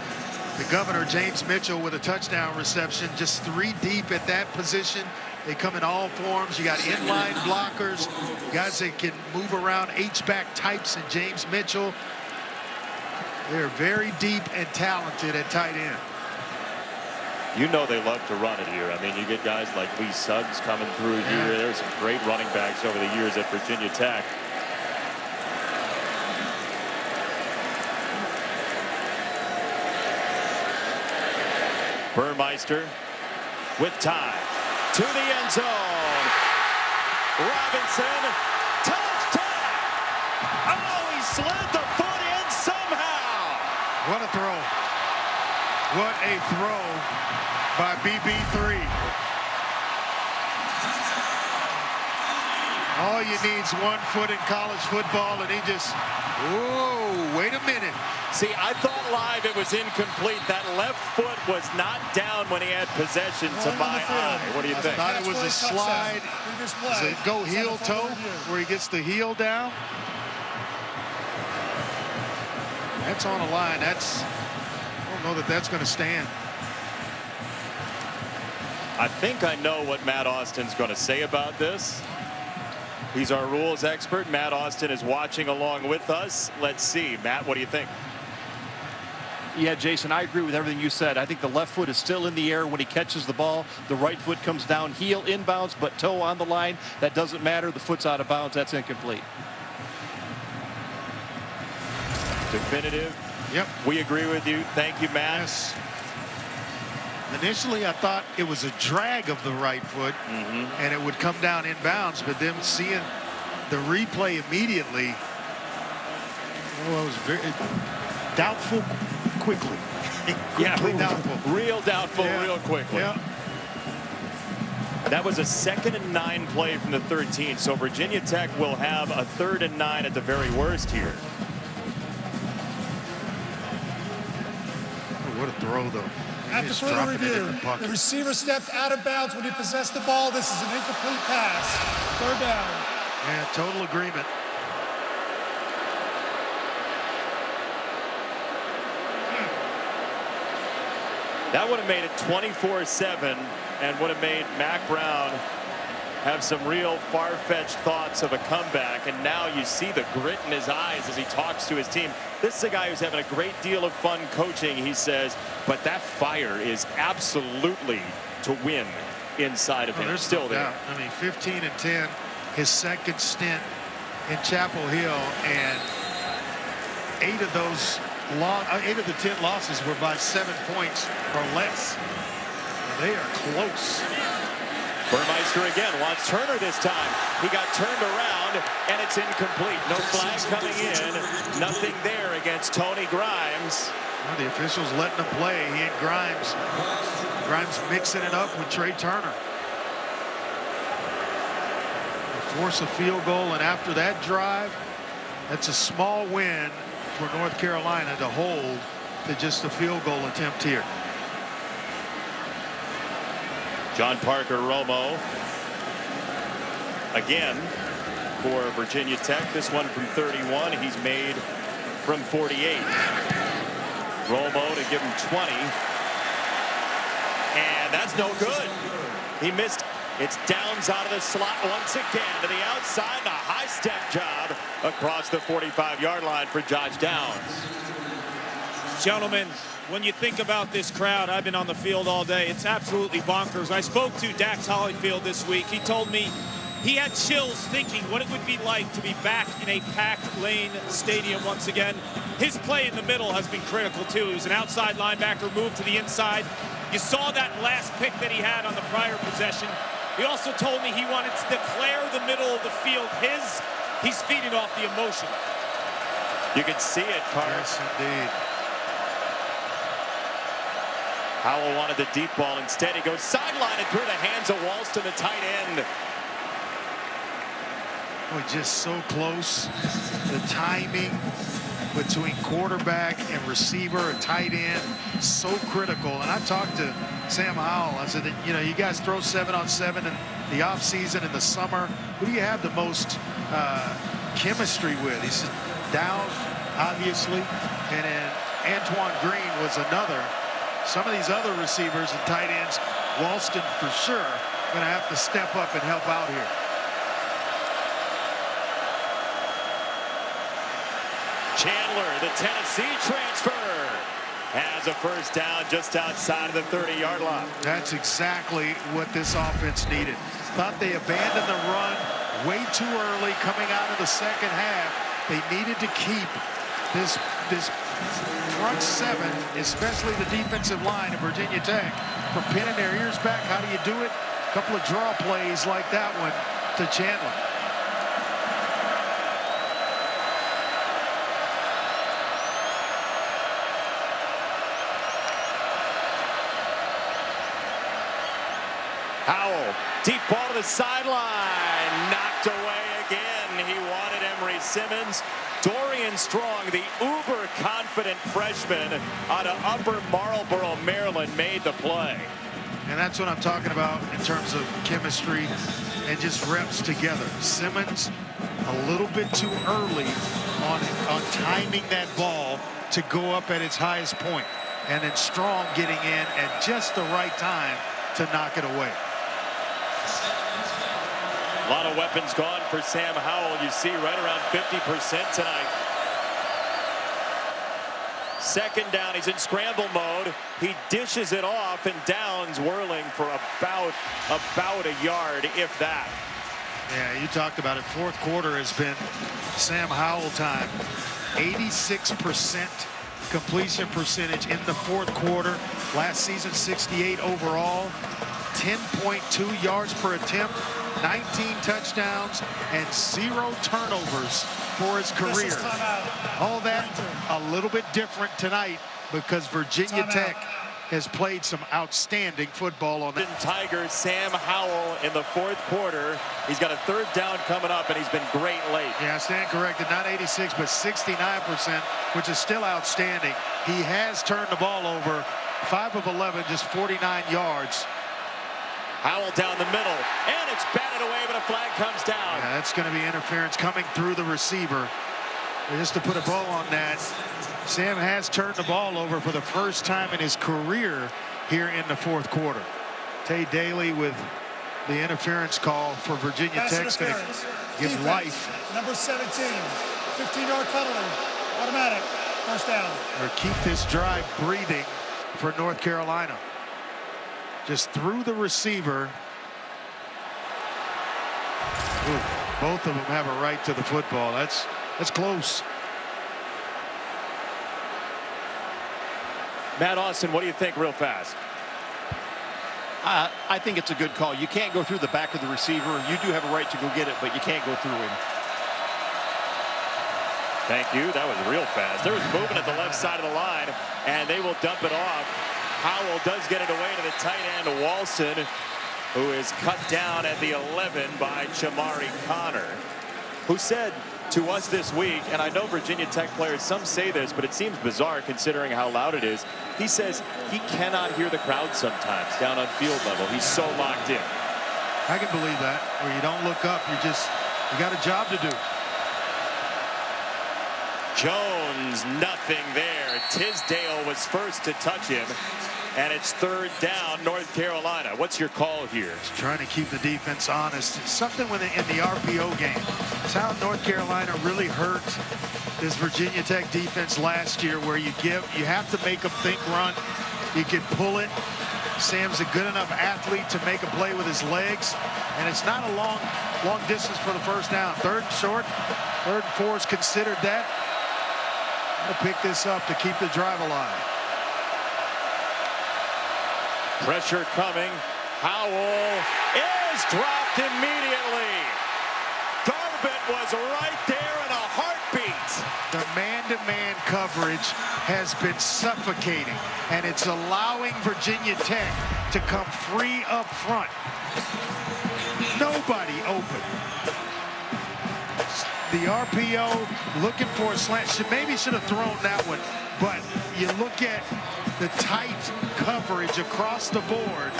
the governor, James Mitchell, with a touchdown reception. Just 3 deep at that position. They come in all forms. You got inline blockers, guys that can move around, H-back types, and James Mitchell. They're very deep and talented at tight end. You know they love to run it here. I mean, you get guys like Lee Suggs coming through here. There's some great running backs over the years at Virginia Tech. Burmeister with time to the end zone. Robinson, touchdown! Oh, he slid the foot in somehow. What a throw. What a throw by BB3. All you need is 1 foot in college football, and he just, whoa, wait a minute. See, I thought live it was incomplete. That left foot was not down when he had possession to my eye. What do you think? I thought it was a slide. Does it go heel toe where he gets the heel down? That's on a line. I don't know that that's going to stand. I think I know what Matt Austin's going to say about this. He's our rules expert. Matt Austin is watching along with us. Let's see. Matt, what do you think? Yeah, Jason, I agree with everything you said. I think the left foot is still in the air when he catches the ball. The right foot comes down, heel inbounds, but toe on the line. That doesn't matter. The foot's out of bounds. That's incomplete. Definitive. Yep. We agree with you. Thank you, Matt. Yes. Initially, I thought it was a drag of the right foot, and it would come down inbounds, but then seeing the replay immediately, well, it was very doubtful quickly. Quickly doubtful. Real doubtful Yeah. real quickly. Yeah. That was a 2nd and 9 play from the 13. So Virginia Tech will have a 3rd and 9 at the very worst here. Oh, what a throw, though. After Just further dropping it in review, the the bucket. receiver stepped out of bounds when he possessed the ball. This is an incomplete pass. 3rd down. Yeah, total agreement. That would have made it 24-7 and would have made Mac Brown have some real far-fetched thoughts of a comeback. And now you see the grit in his eyes as he talks to his team. This is a guy who's having a great deal of fun coaching, he says, but that fire is absolutely to win inside of him. There's Still no there. doubt. I mean, 15 and 10, his 2nd stint in Chapel Hill, and 8 of the 10 losses were by 7 points or less. They are close. Burmeister again wants Turner this time. He got turned around, and it's incomplete. No flag coming in. Nothing there against Tony Grimes. Well, the officials letting him play. He and Grimes. Grimes mixing it up with Trey Turner. They force a field goal, and after that drive, that's a small win for North Carolina to hold to just a field goal attempt here. John Parker Romo again for Virginia Tech. This one from 31. He's made from 48. Romo to give him 20. And that's no good. He missed. It's Downs out of the slot once again to the outside. And a high step job across the 45-yard line for Josh Downs. Gentlemen, when you think about this crowd, I've been on the field all day. It's absolutely bonkers. I spoke to Dax Hollifield this week. He told me he had chills thinking what it would be like to be back in a packed lane stadium once again. His play in the middle has been critical too. He was an outside linebacker, moved to the inside. You saw that last pick that he had on the prior possession. He also told me he wanted to declare the middle of the field his. He's feeding off the emotion. You can see it, Carr. Yes, indeed. Howell wanted the deep ball. Instead, he goes sideline and through the hands of Walston, the tight end. We're just so close. The timing between quarterback and receiver and tight end, so critical. And I talked to Sam Howell. I said, you know, you guys throw 7-on-7 in the offseason in the summer. Who do you have the most chemistry with? He said, Downs, obviously, and then Antoine Green was another. Some of these other receivers and tight ends, Walston for sure, going to have to step up and help out here. Chandler, the Tennessee transfer, has a first down just outside of the 30-yard line. That's exactly what this offense needed. Thought they abandoned the run way too early coming out of the second half. They needed to keep this front 7, especially the defensive line of Virginia Tech, from pinning their ears back. How do you do it? A couple of draw plays like that one to Chandler. Howell, deep ball to the sideline, knocked away again. He wanted Emory Simmons. Dorian Strong, the uber-confident freshman out of Upper Marlboro, Maryland, made the play. And that's what I'm talking about in terms of chemistry and just reps together. Simmons a little bit too early on timing that ball to go up at its highest point. And then Strong getting in at just the right time to knock it away. A lot of weapons gone for Sam Howell. You see right around 50% tonight. Second down, he's in scramble mode. He dishes it off, and Downs whirling for about a yard, if that. Yeah, you talked about it. Fourth quarter has been Sam Howell time. 86% completion percentage in the fourth quarter. Last season, 68 overall, 10.2 yards per attempt, 19 touchdowns, and 0 turnovers for his career. All that a little bit different tonight because Virginia Tech has played some outstanding football on that. Tigers Sam Howell in the fourth quarter. He's got a third down coming up, and he's been great late. Yeah, I stand corrected. Not 86, but 69%, which is still outstanding. He has turned the ball over. 5 of 11, just 49 yards. Howell down the middle, and it's batted away, but a flag comes down. Yeah, that's going to be interference coming through the receiver. And just to put a bow on that, Sam has turned the ball over for the first time in his career here in the fourth quarter. Tay Daly with the interference call for Virginia Tech's going to give Defense, life. Number 17, 15-yard penalty, automatic, first down. Or keep this drive breathing for North Carolina. Just through the receiver. Ooh, both of them have a right to the football. That's close. Matt Austin, what do you think real fast? I think it's a good call. You can't go through the back of the receiver. You do have a right to go get it, but you can't go through him. Thank you. That was real fast. There was movement at the left side of the line, and they will dump it off. Howell does get it away to the tight end, Walston, who is cut down at the 11 by Chamari Connor, who said to us this week, and I know Virginia Tech players, some say this, but it seems bizarre considering how loud it is. He says he cannot hear the crowd sometimes down on field level. He's so locked in. I can believe that. Where you don't look up, you got a job to do. Jones, nothing there. Tisdale was first to touch him, and it's third down, North Carolina. What's your call here? Just trying to keep the defense honest. It's something in the RPO game. It's how North Carolina really hurt this Virginia Tech defense last year, where you have to make them think run. You can pull it. Sam's a good enough athlete to make a play with his legs, and it's not a long distance for the first down. Third and short, third and four is considered that. To pick this up to keep the drive alive. Pressure coming. Howell is dropped immediately. Garbett was right there in a heartbeat. The man-to-man coverage has been suffocating, and it's allowing Virginia Tech to come free up front. Nobody open. The RPO looking for a slant. Maybe should have thrown that one, but you look at the tight coverage across the board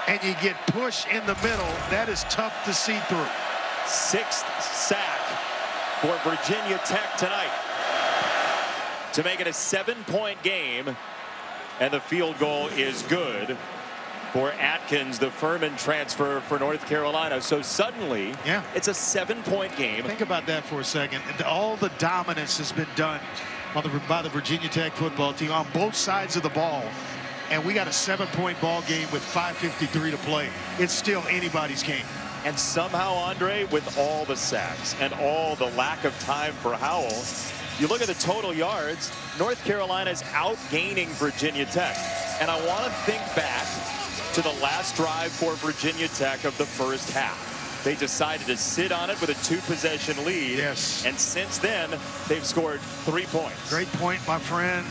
and you get push in the middle. That is tough to see through. Sixth sack for Virginia Tech tonight to make it a 7-point game, and the field goal is good for Atkins, the Furman transfer for North Carolina. So suddenly, it's a 7-point game. Think about that for a second. All the dominance has been done by the Virginia Tech football team on both sides of the ball. And we got a 7-point ball game with 5:53 to play. It's still anybody's game. And somehow, Andre, with all the sacks and all the lack of time for Howell, you look at the total yards, North Carolina's outgaining Virginia Tech. And I want to think back to the last drive for Virginia Tech of the first half. They decided to sit on it with a 2-possession lead. Yes. And since then, they've scored 3 points. Great point, my friend.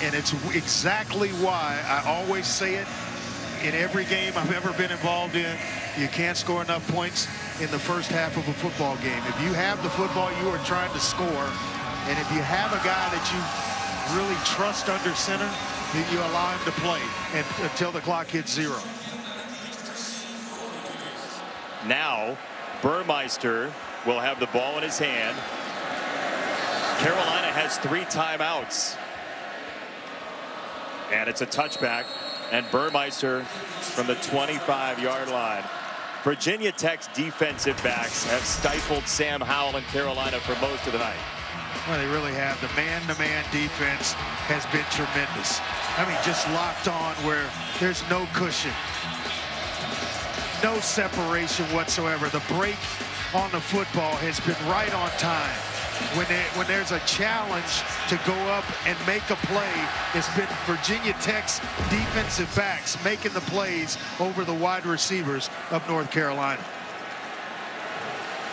And it's exactly why I always say it in every game I've ever been involved in. You can't score enough points in the first half of a football game. If you have the football, you are trying to score. And if you have a guy that you really trust under center, then you allow him to play until the clock hits 0. Now, Burmeister will have the ball in his hand. Carolina has 3 timeouts. And it's a touchback. And Burmeister from the 25-yard line. Virginia Tech's defensive backs have stifled Sam Howell and Carolina for most of the night. Well, they really have. The man-to-man defense has been tremendous. I mean, just locked on where there's no cushion. No separation whatsoever. The break on the football has been right on time. When there's a challenge to go up and make a play, it's been Virginia Tech's defensive backs making the plays over the wide receivers of North Carolina.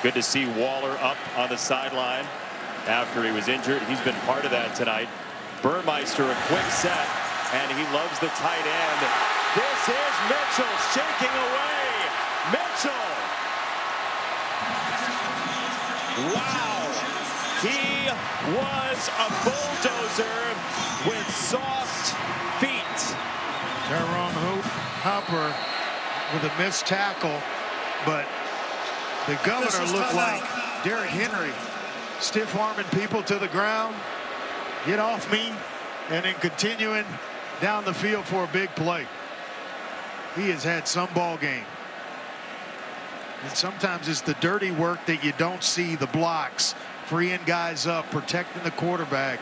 Good to see Waller up on the sideline after he was injured. He's been part of that tonight. Burmeister, a quick set, and he loves the tight end. This is Mitchell shaking away. Mitchell. Wow. He was a bulldozer with soft feet. Tyrone Hopper with a missed tackle, but the governor looked like Derrick Henry, stiff-arming people to the ground, get off me, and then continuing down the field for a big play. He has had some ball game. And sometimes it's the dirty work that you don't see, the blocks, freeing guys up, protecting the quarterback,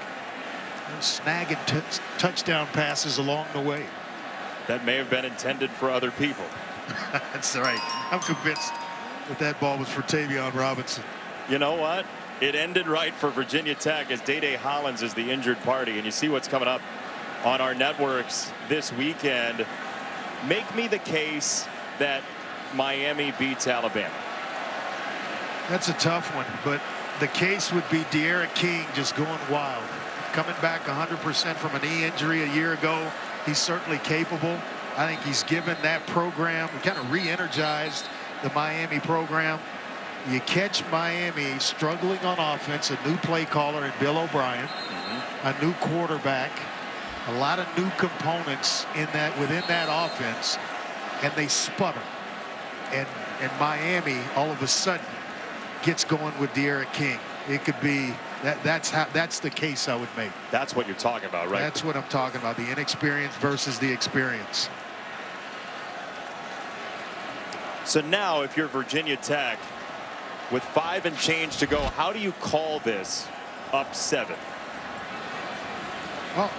and snagging touchdown passes along the way. That may have been intended for other people. That's right. I'm convinced that ball was for Tavion Robinson. You know what? It ended right for Virginia Tech as Day Hollins is the injured party. And you see what's coming up on our networks this weekend. Make me the case that Miami beats Alabama. That's a tough one, but the case would be D'Eriq King just going wild. Coming back 100% from a knee injury a year ago. He's certainly capable. I think he's given that program, kind of re-energized the Miami program. You catch Miami struggling on offense, a new play caller in Bill O'Brien, a new quarterback, a lot of new components within that offense, and they sputter. And Miami all of a sudden gets going with D'Eriq King. It could be that's the case I would make. That's what you're talking about, right? That's what I'm talking about, the inexperience versus the experience. So now if you're Virginia Tech with 5 and change to go, how do you call this up 7? Well,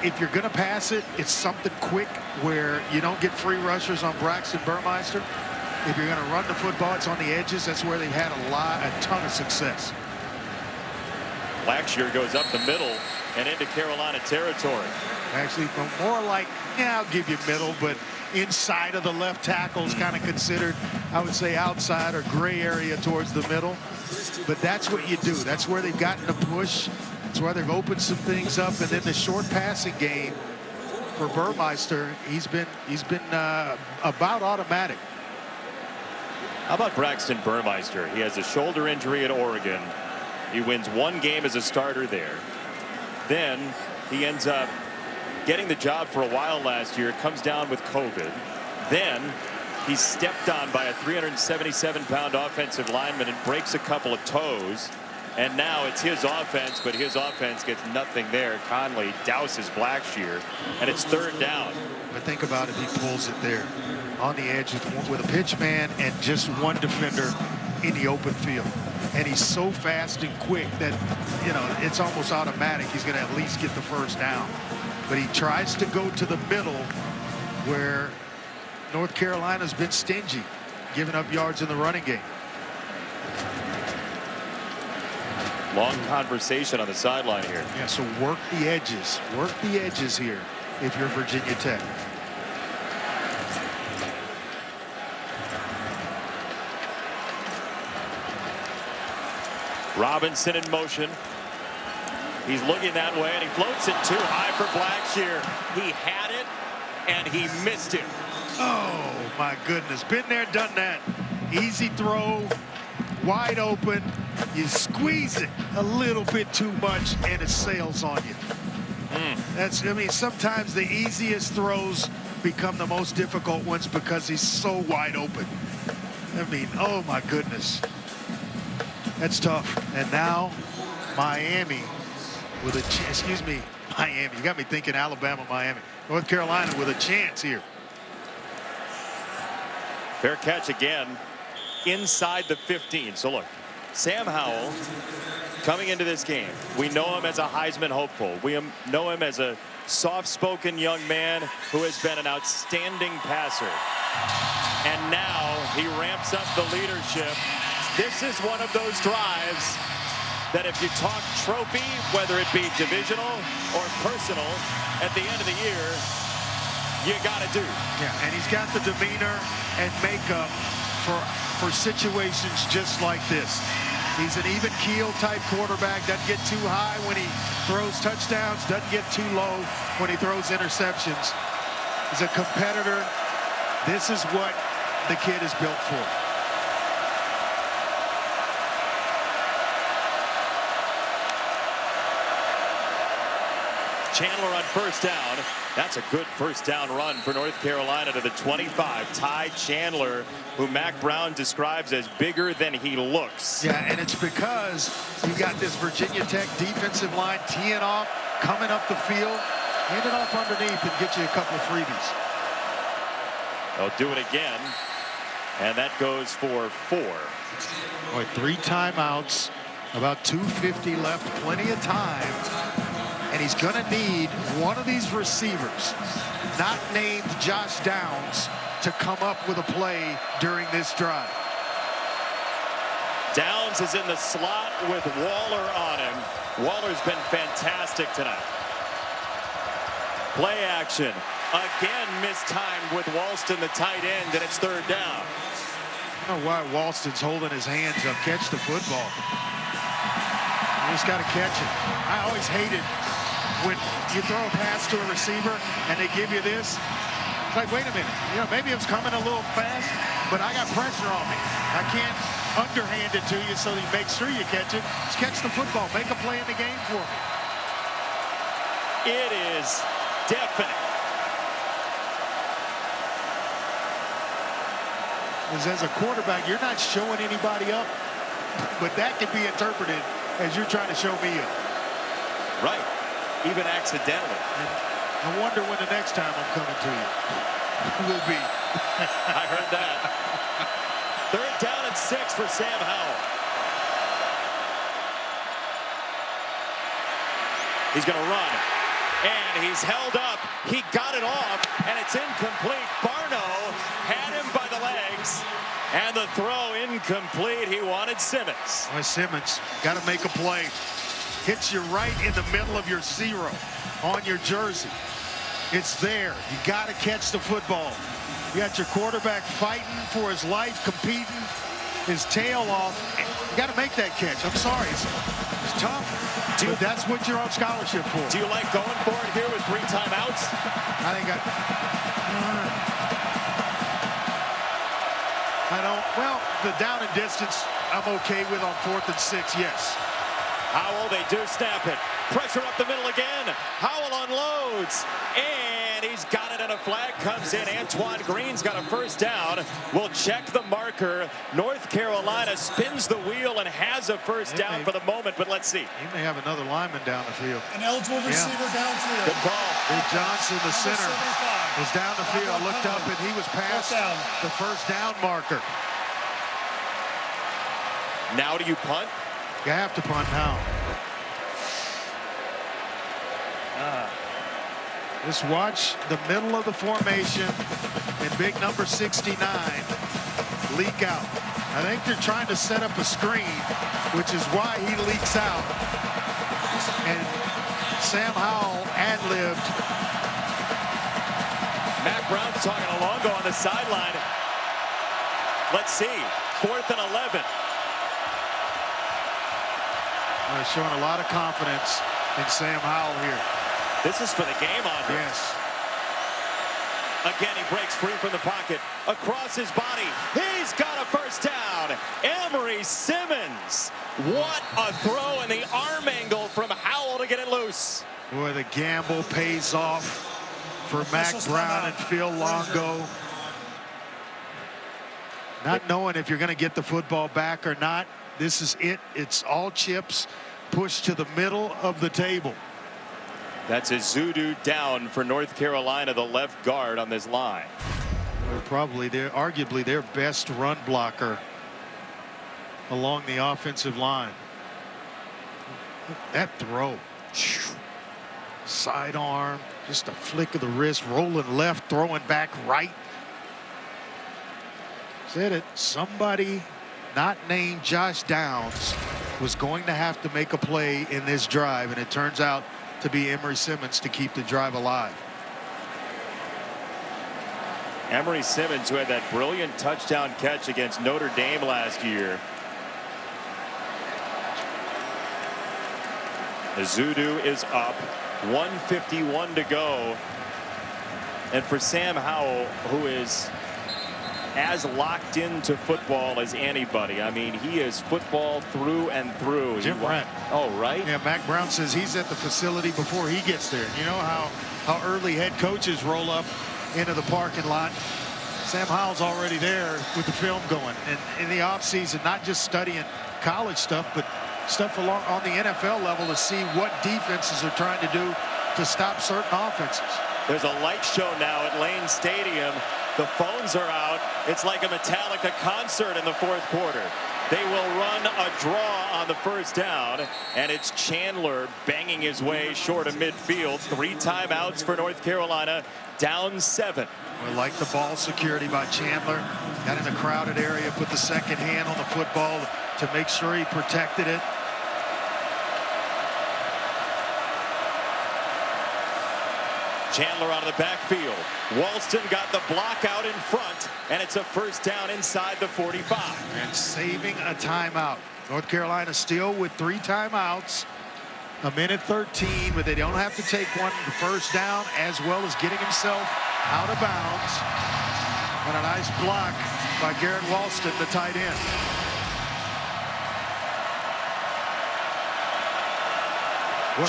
if you're going to pass it, it's something quick where you don't get free rushers on Braxton Burmeister. If you're going to run the football, it's on the edges. That's where they've had a ton of success. Blackshear goes up the middle and into Carolina territory. Actually, more like, yeah, I'll give you middle, but inside of the left tackle is kind of considered, I would say, outside or gray area towards the middle. But that's what you do. That's where they've gotten the push. That's where they've opened some things up. And then the short passing game for Burmeister, he's been about automatic. How about Braxton Burmeister? He has a shoulder injury at Oregon. He wins 1 game as a starter there. Then he ends up getting the job for a while last year, comes down with COVID. Then he's stepped on by a 377-pound offensive lineman and breaks a couple of toes. And now it's his offense, but his offense gets nothing there. Conley douses Blackshear, and it's 3rd down. But think about it, he pulls it there on the edge with a pitch man and just one defender in the open field. And he's so fast and quick that, you know, it's almost automatic. He's going to at least get the 1st down. But he tries to go to the middle where North Carolina's been stingy, giving up yards in the running game. Long conversation on the sideline here. Yeah, so work the edges. Work the edges here if you're Virginia Tech. Robinson in motion. He's looking that way, and he floats it too high for Blackshear. He had it, and he missed it. Oh, my goodness. Been there, done that. Easy throw, wide open. You squeeze it a little bit too much, and it sails on you. I mean, sometimes the easiest throws become the most difficult ones because he's so wide open. I mean, oh, my goodness. That's tough. And now Miami with a chance. Excuse me, Miami. You got me thinking Alabama, Miami. North Carolina with a chance here. Fair catch again inside the 15. So look, Sam Howell coming into this game. We know him as a Heisman hopeful. We know him as a soft-spoken young man who has been an outstanding passer. And now he ramps up the leadership This is one of those drives that if you talk trophy, whether it be divisional or personal, at the end of the year, you got to do. Yeah, and he's got the demeanor and makeup for situations just like this. He's an even keel type quarterback, doesn't get too high when he throws touchdowns, doesn't get too low when he throws interceptions. He's a competitor. This is what the kid is built for. Chandler on first down. That's a good first down run for North Carolina to the 25. Ty Chandler, who Mac Brown describes as bigger than he looks. Yeah, and it's because you got this Virginia Tech defensive line teeing off, coming up the field, hand it off underneath and get you a couple of freebies. They'll do it again, and that goes for 4. Boy, 3 timeouts, about 2:50 left, plenty of time. And he's going to need one of these receivers, not named Josh Downs, to come up with a play during this drive. Downs is in the slot with Waller on him. Waller's been fantastic tonight. Play action. Again mistimed with Walston, the tight end, and it's 3rd down. I don't know why Walston's holding his hands up. Catch the football. You just got to catch it. I always hated when you throw a pass to a receiver and they give you this. It's like, wait a minute, you know, maybe it's coming a little fast, but I got pressure on me. I can't underhand it to you so you make sure you catch it. Just catch the football. Make a play in the game for me. It is definite. Because as a quarterback, you're not showing anybody up, but that can be interpreted as you're trying to show me up. Right. Even accidentally. And I wonder when the next time I'm coming to you will be. I heard that. 3rd down and 6 for Sam Howell. He's going to run. And he's held up. He got it off, and it's incomplete. Barno had him by the legs. And the throw incomplete. He wanted Simmons. Boy, Simmons got to make a play. Hits you right in the middle of your 0 on your jersey. It's there. You got to catch the football. You got your quarterback fighting for his life, competing, his tail off. You got to make that catch. I'm sorry. It's tough. But that's what you're on scholarship for. Do you like going for it here with 3 timeouts? I think I don't. Well, the down and distance I'm okay with on 4th and 6, yes. Howell, they do snap it. Pressure up the middle again. Howell unloads. And he's got it, and a flag comes in. Antoine Green's got a first down. We'll check the marker. North Carolina spins the wheel and has a first down for the moment, but let's see. He may have another lineman down the field. An eligible receiver downfield. Good call. Big Johnson, the center, was down the field. I looked up, and he was past the first down marker. Now do you punt? You have to punt now. Just watch the middle of the formation and big number 69 leak out. I think they're trying to set up a screen, which is why he leaks out. And Sam Howell ad-libbed. Mac Brown's talking to Longo on the sideline. Let's see. 4th and 11. Showing a lot of confidence in Sam Howell here. This is for the game on him. Yes. Again, he breaks free from the pocket. Across his body. He's got a first down. Emery Simmons. What a throw in the arm angle from Howell to get it loose. Boy, the gamble pays off for Mac Brown and Phil Longo. Not knowing if you're going to get the football back or not. This is it. It's all chips pushed to the middle of the table. That's a Zudu down for North Carolina, the left guard on this line. Probably arguably their best run blocker along the offensive line. That throw. Sidearm, just a flick of the wrist, rolling left, throwing back right. Said it. Somebody not named Josh Downs, was going to have to make a play in this drive, and it turns out to be Emory Simmons to keep the drive alive. Emory Simmons, who had that brilliant touchdown catch against Notre Dame last year. The Zudu is up, 1:51 to go. And for Sam Howell, who is as locked into football as anybody. I mean, he is football through and through. Jim Brent. Oh, right? Yeah, Mac Brown says he's at the facility before he gets there. You know how early head coaches roll up into the parking lot. Sam Howell's already there with the film going. And in the offseason, not just studying college stuff, but stuff on the NFL level to see what defenses are trying to do to stop certain offenses. There's a light show now at Lane Stadium. The phones are out. It's like a Metallica concert in the fourth quarter. They will run a draw on the first down, and it's Chandler banging his way short of midfield. 3 timeouts for North Carolina, down 7. We like the ball security by Chandler. Got in a crowded area, put the second hand on the football to make sure he protected it. Chandler out of the backfield. Walston got the block out in front, and it's a first down inside the 45. And saving a timeout. North Carolina still with 3 timeouts. 1:13, but they don't have to take one. The first down, as well as getting himself out of bounds. And a nice block by Garrett Walston, the tight end.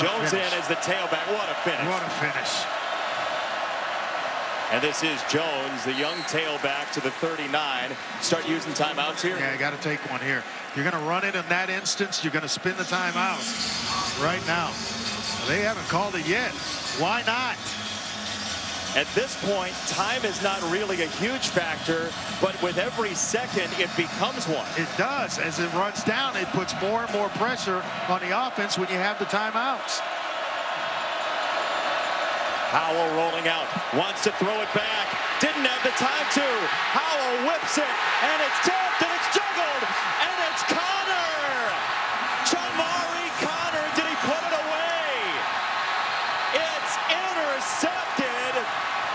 Jones in as the tailback. What a finish. What a finish. And this is Jones, the young tailback to the 39. Start using timeouts here. Yeah, you got to take one here. You're going to run it in that instance. You're going to spin the timeout right now. They haven't called it yet. Why not? At this point, time is not really a huge factor, but with every second, it becomes one. It does. As it runs down, it puts more and more pressure on the offense when you have the timeouts. Howell rolling out, wants to throw it back, didn't have the time to. Howell whips it, and it's tipped, and it's juggled, and it's Connor! Chamari Connor, did he put it away? It's intercepted.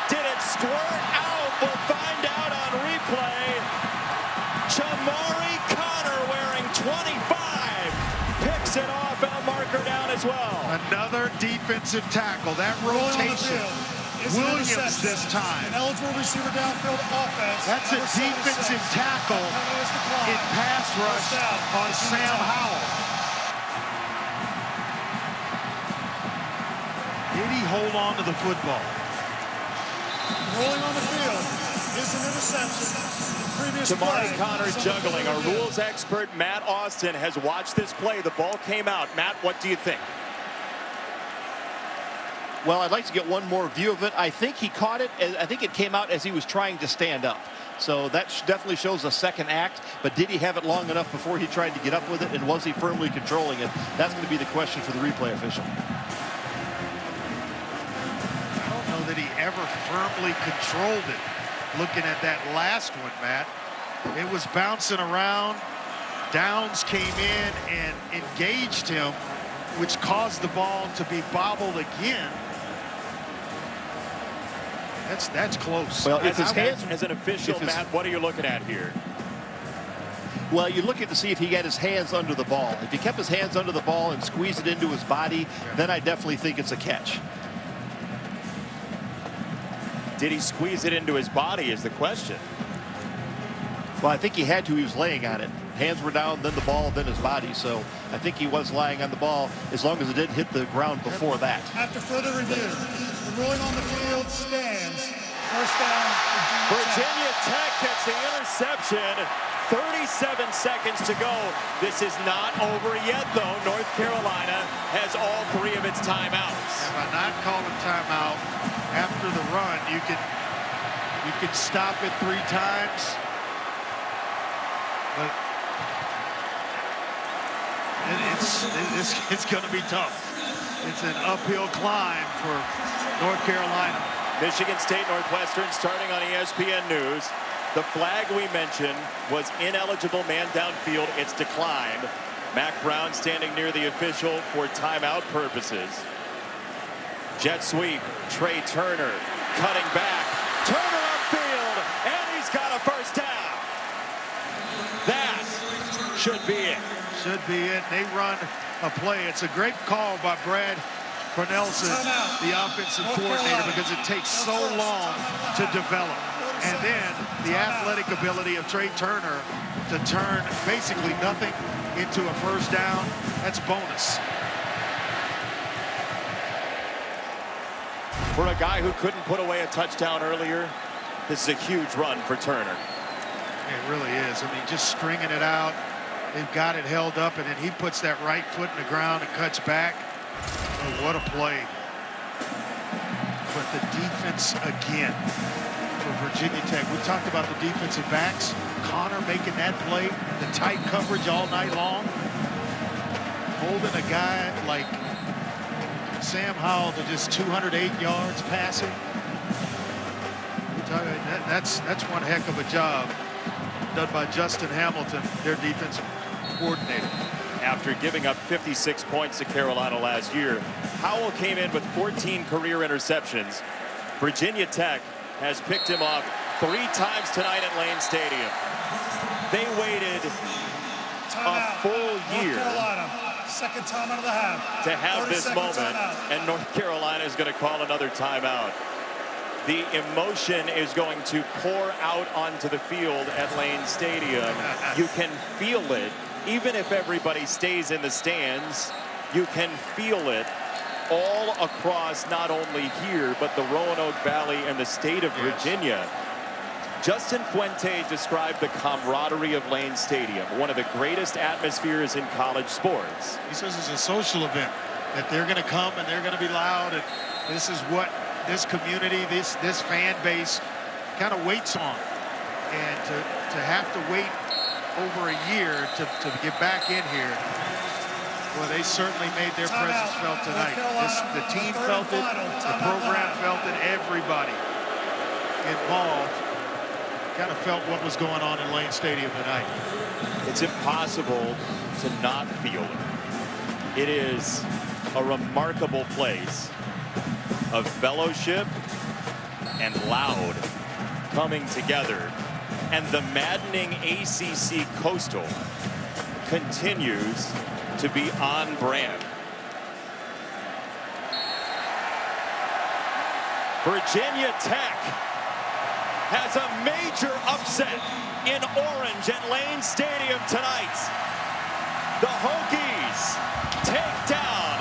Did it squirt out? We'll find out on replay. Chamari Connor wearing 25 picks it off, and marker down as well. Another defensive tackle. That rotation. Williams this time. An eligible receiver downfield offense. That's a defensive tackle in pass rush on Sam Howell. Did he hold on to the football? Rolling on the field is an interception. Chamari Connor juggling. Our rules expert, Matt Austin, has watched this play. The ball came out. Matt, what do you think? Well, I'd like to get one more view of it. I think he caught it. I think it came out as he was trying to stand up. So that definitely shows a second act. But did he have it long enough before he tried to get up with it? And was he firmly controlling it? That's going to be the question for the replay official. I don't know that he ever firmly controlled it. Looking at that last one, Matt, it was bouncing around. Downs came in and engaged him, which caused the ball to be bobbled again. That's close. Well, if his hands, as an official, Matt, what are you looking at here? Well, you're looking to see if he got his hands under the ball. If he kept his hands under the ball and squeezed it into his body, then I definitely think it's a catch. Did he squeeze it into his body is the question. Well, I think he had to. He was laying on it. Hands were down, then the ball, then his body. So I think he was lying on the ball as long as it didn't hit the ground before that. After further review, the ruling on the field stands. First down, Virginia Tech gets the interception. 37 seconds to go. This is not over yet, though. North Carolina has all 3 of its timeouts. And by not calling timeout after the run, you could stop it 3 times. But it's going to be tough. It's an uphill climb for North Carolina. Michigan State Northwestern starting on ESPN News. The flag we mentioned was ineligible man downfield. It's declined. Mac Brown standing near the official for timeout purposes. Jet sweep. Trey Turner cutting back. Turner upfield, and he's got a first down. That should be it. Should be it. They run a play. It's a great call by Brad Cornelson, the offensive coordinator, because it takes so long to develop. And then the athletic ability of Trey Turner to turn basically nothing into a first down. That's bonus. For a guy who couldn't put away a touchdown earlier, this is a huge run for Turner. It really is. I mean, just stringing it out. They've got it held up, and then he puts that right foot in the ground and cuts back. Oh, what a play. But the defense again for Virginia Tech. We talked about the defensive backs. Connor making that play, the tight coverage all night long. Holding a guy like Sam Howell to just 208 yards passing. That's one heck of a job done by Justin Hamilton, their defensive coordinator. After giving up 56 points to Carolina last year, Howell came in with 14 career interceptions. Virginia Tech has picked him off 3 times tonight at Lane Stadium. They waited a full year Second time out of the half. to have this moment, and North Carolina is going to call another timeout. The emotion is going to pour out onto the field at Lane Stadium. You can feel it. Even if everybody stays in the stands, you can feel it all across not only here, but the Roanoke Valley and the state of Virginia. Justin Fuente described the camaraderie of Lane Stadium, one of the greatest atmospheres in college sports. He says it's a social event, that they're going to come and they're going to be loud, and this is what this community, this fan base kind of waits on. And to have to wait over a year to get back in here, well, they certainly made their presence felt tonight. The team felt it, the program felt it, everybody involved kind of felt what was going on in Lane Stadium tonight. It's impossible to not feel it. It is a remarkable place of fellowship and loud coming together. And the maddening ACC Coastal continues to be on brand. Virginia Tech has a major upset in orange at Lane Stadium tonight. The Hokies take down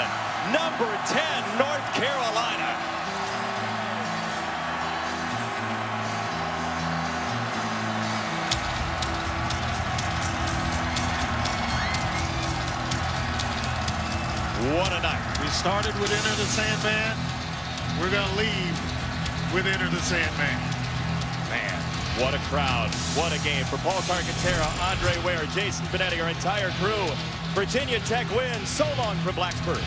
number 10 North Carolina. What a night. We started with Enter the Sandman. We're going to leave with Enter the Sandman. Man, what a crowd. What a game. For Paul Carcaterra, Andre Ware, Jason Benetti, our entire crew, Virginia Tech wins. So long from Blacksburg.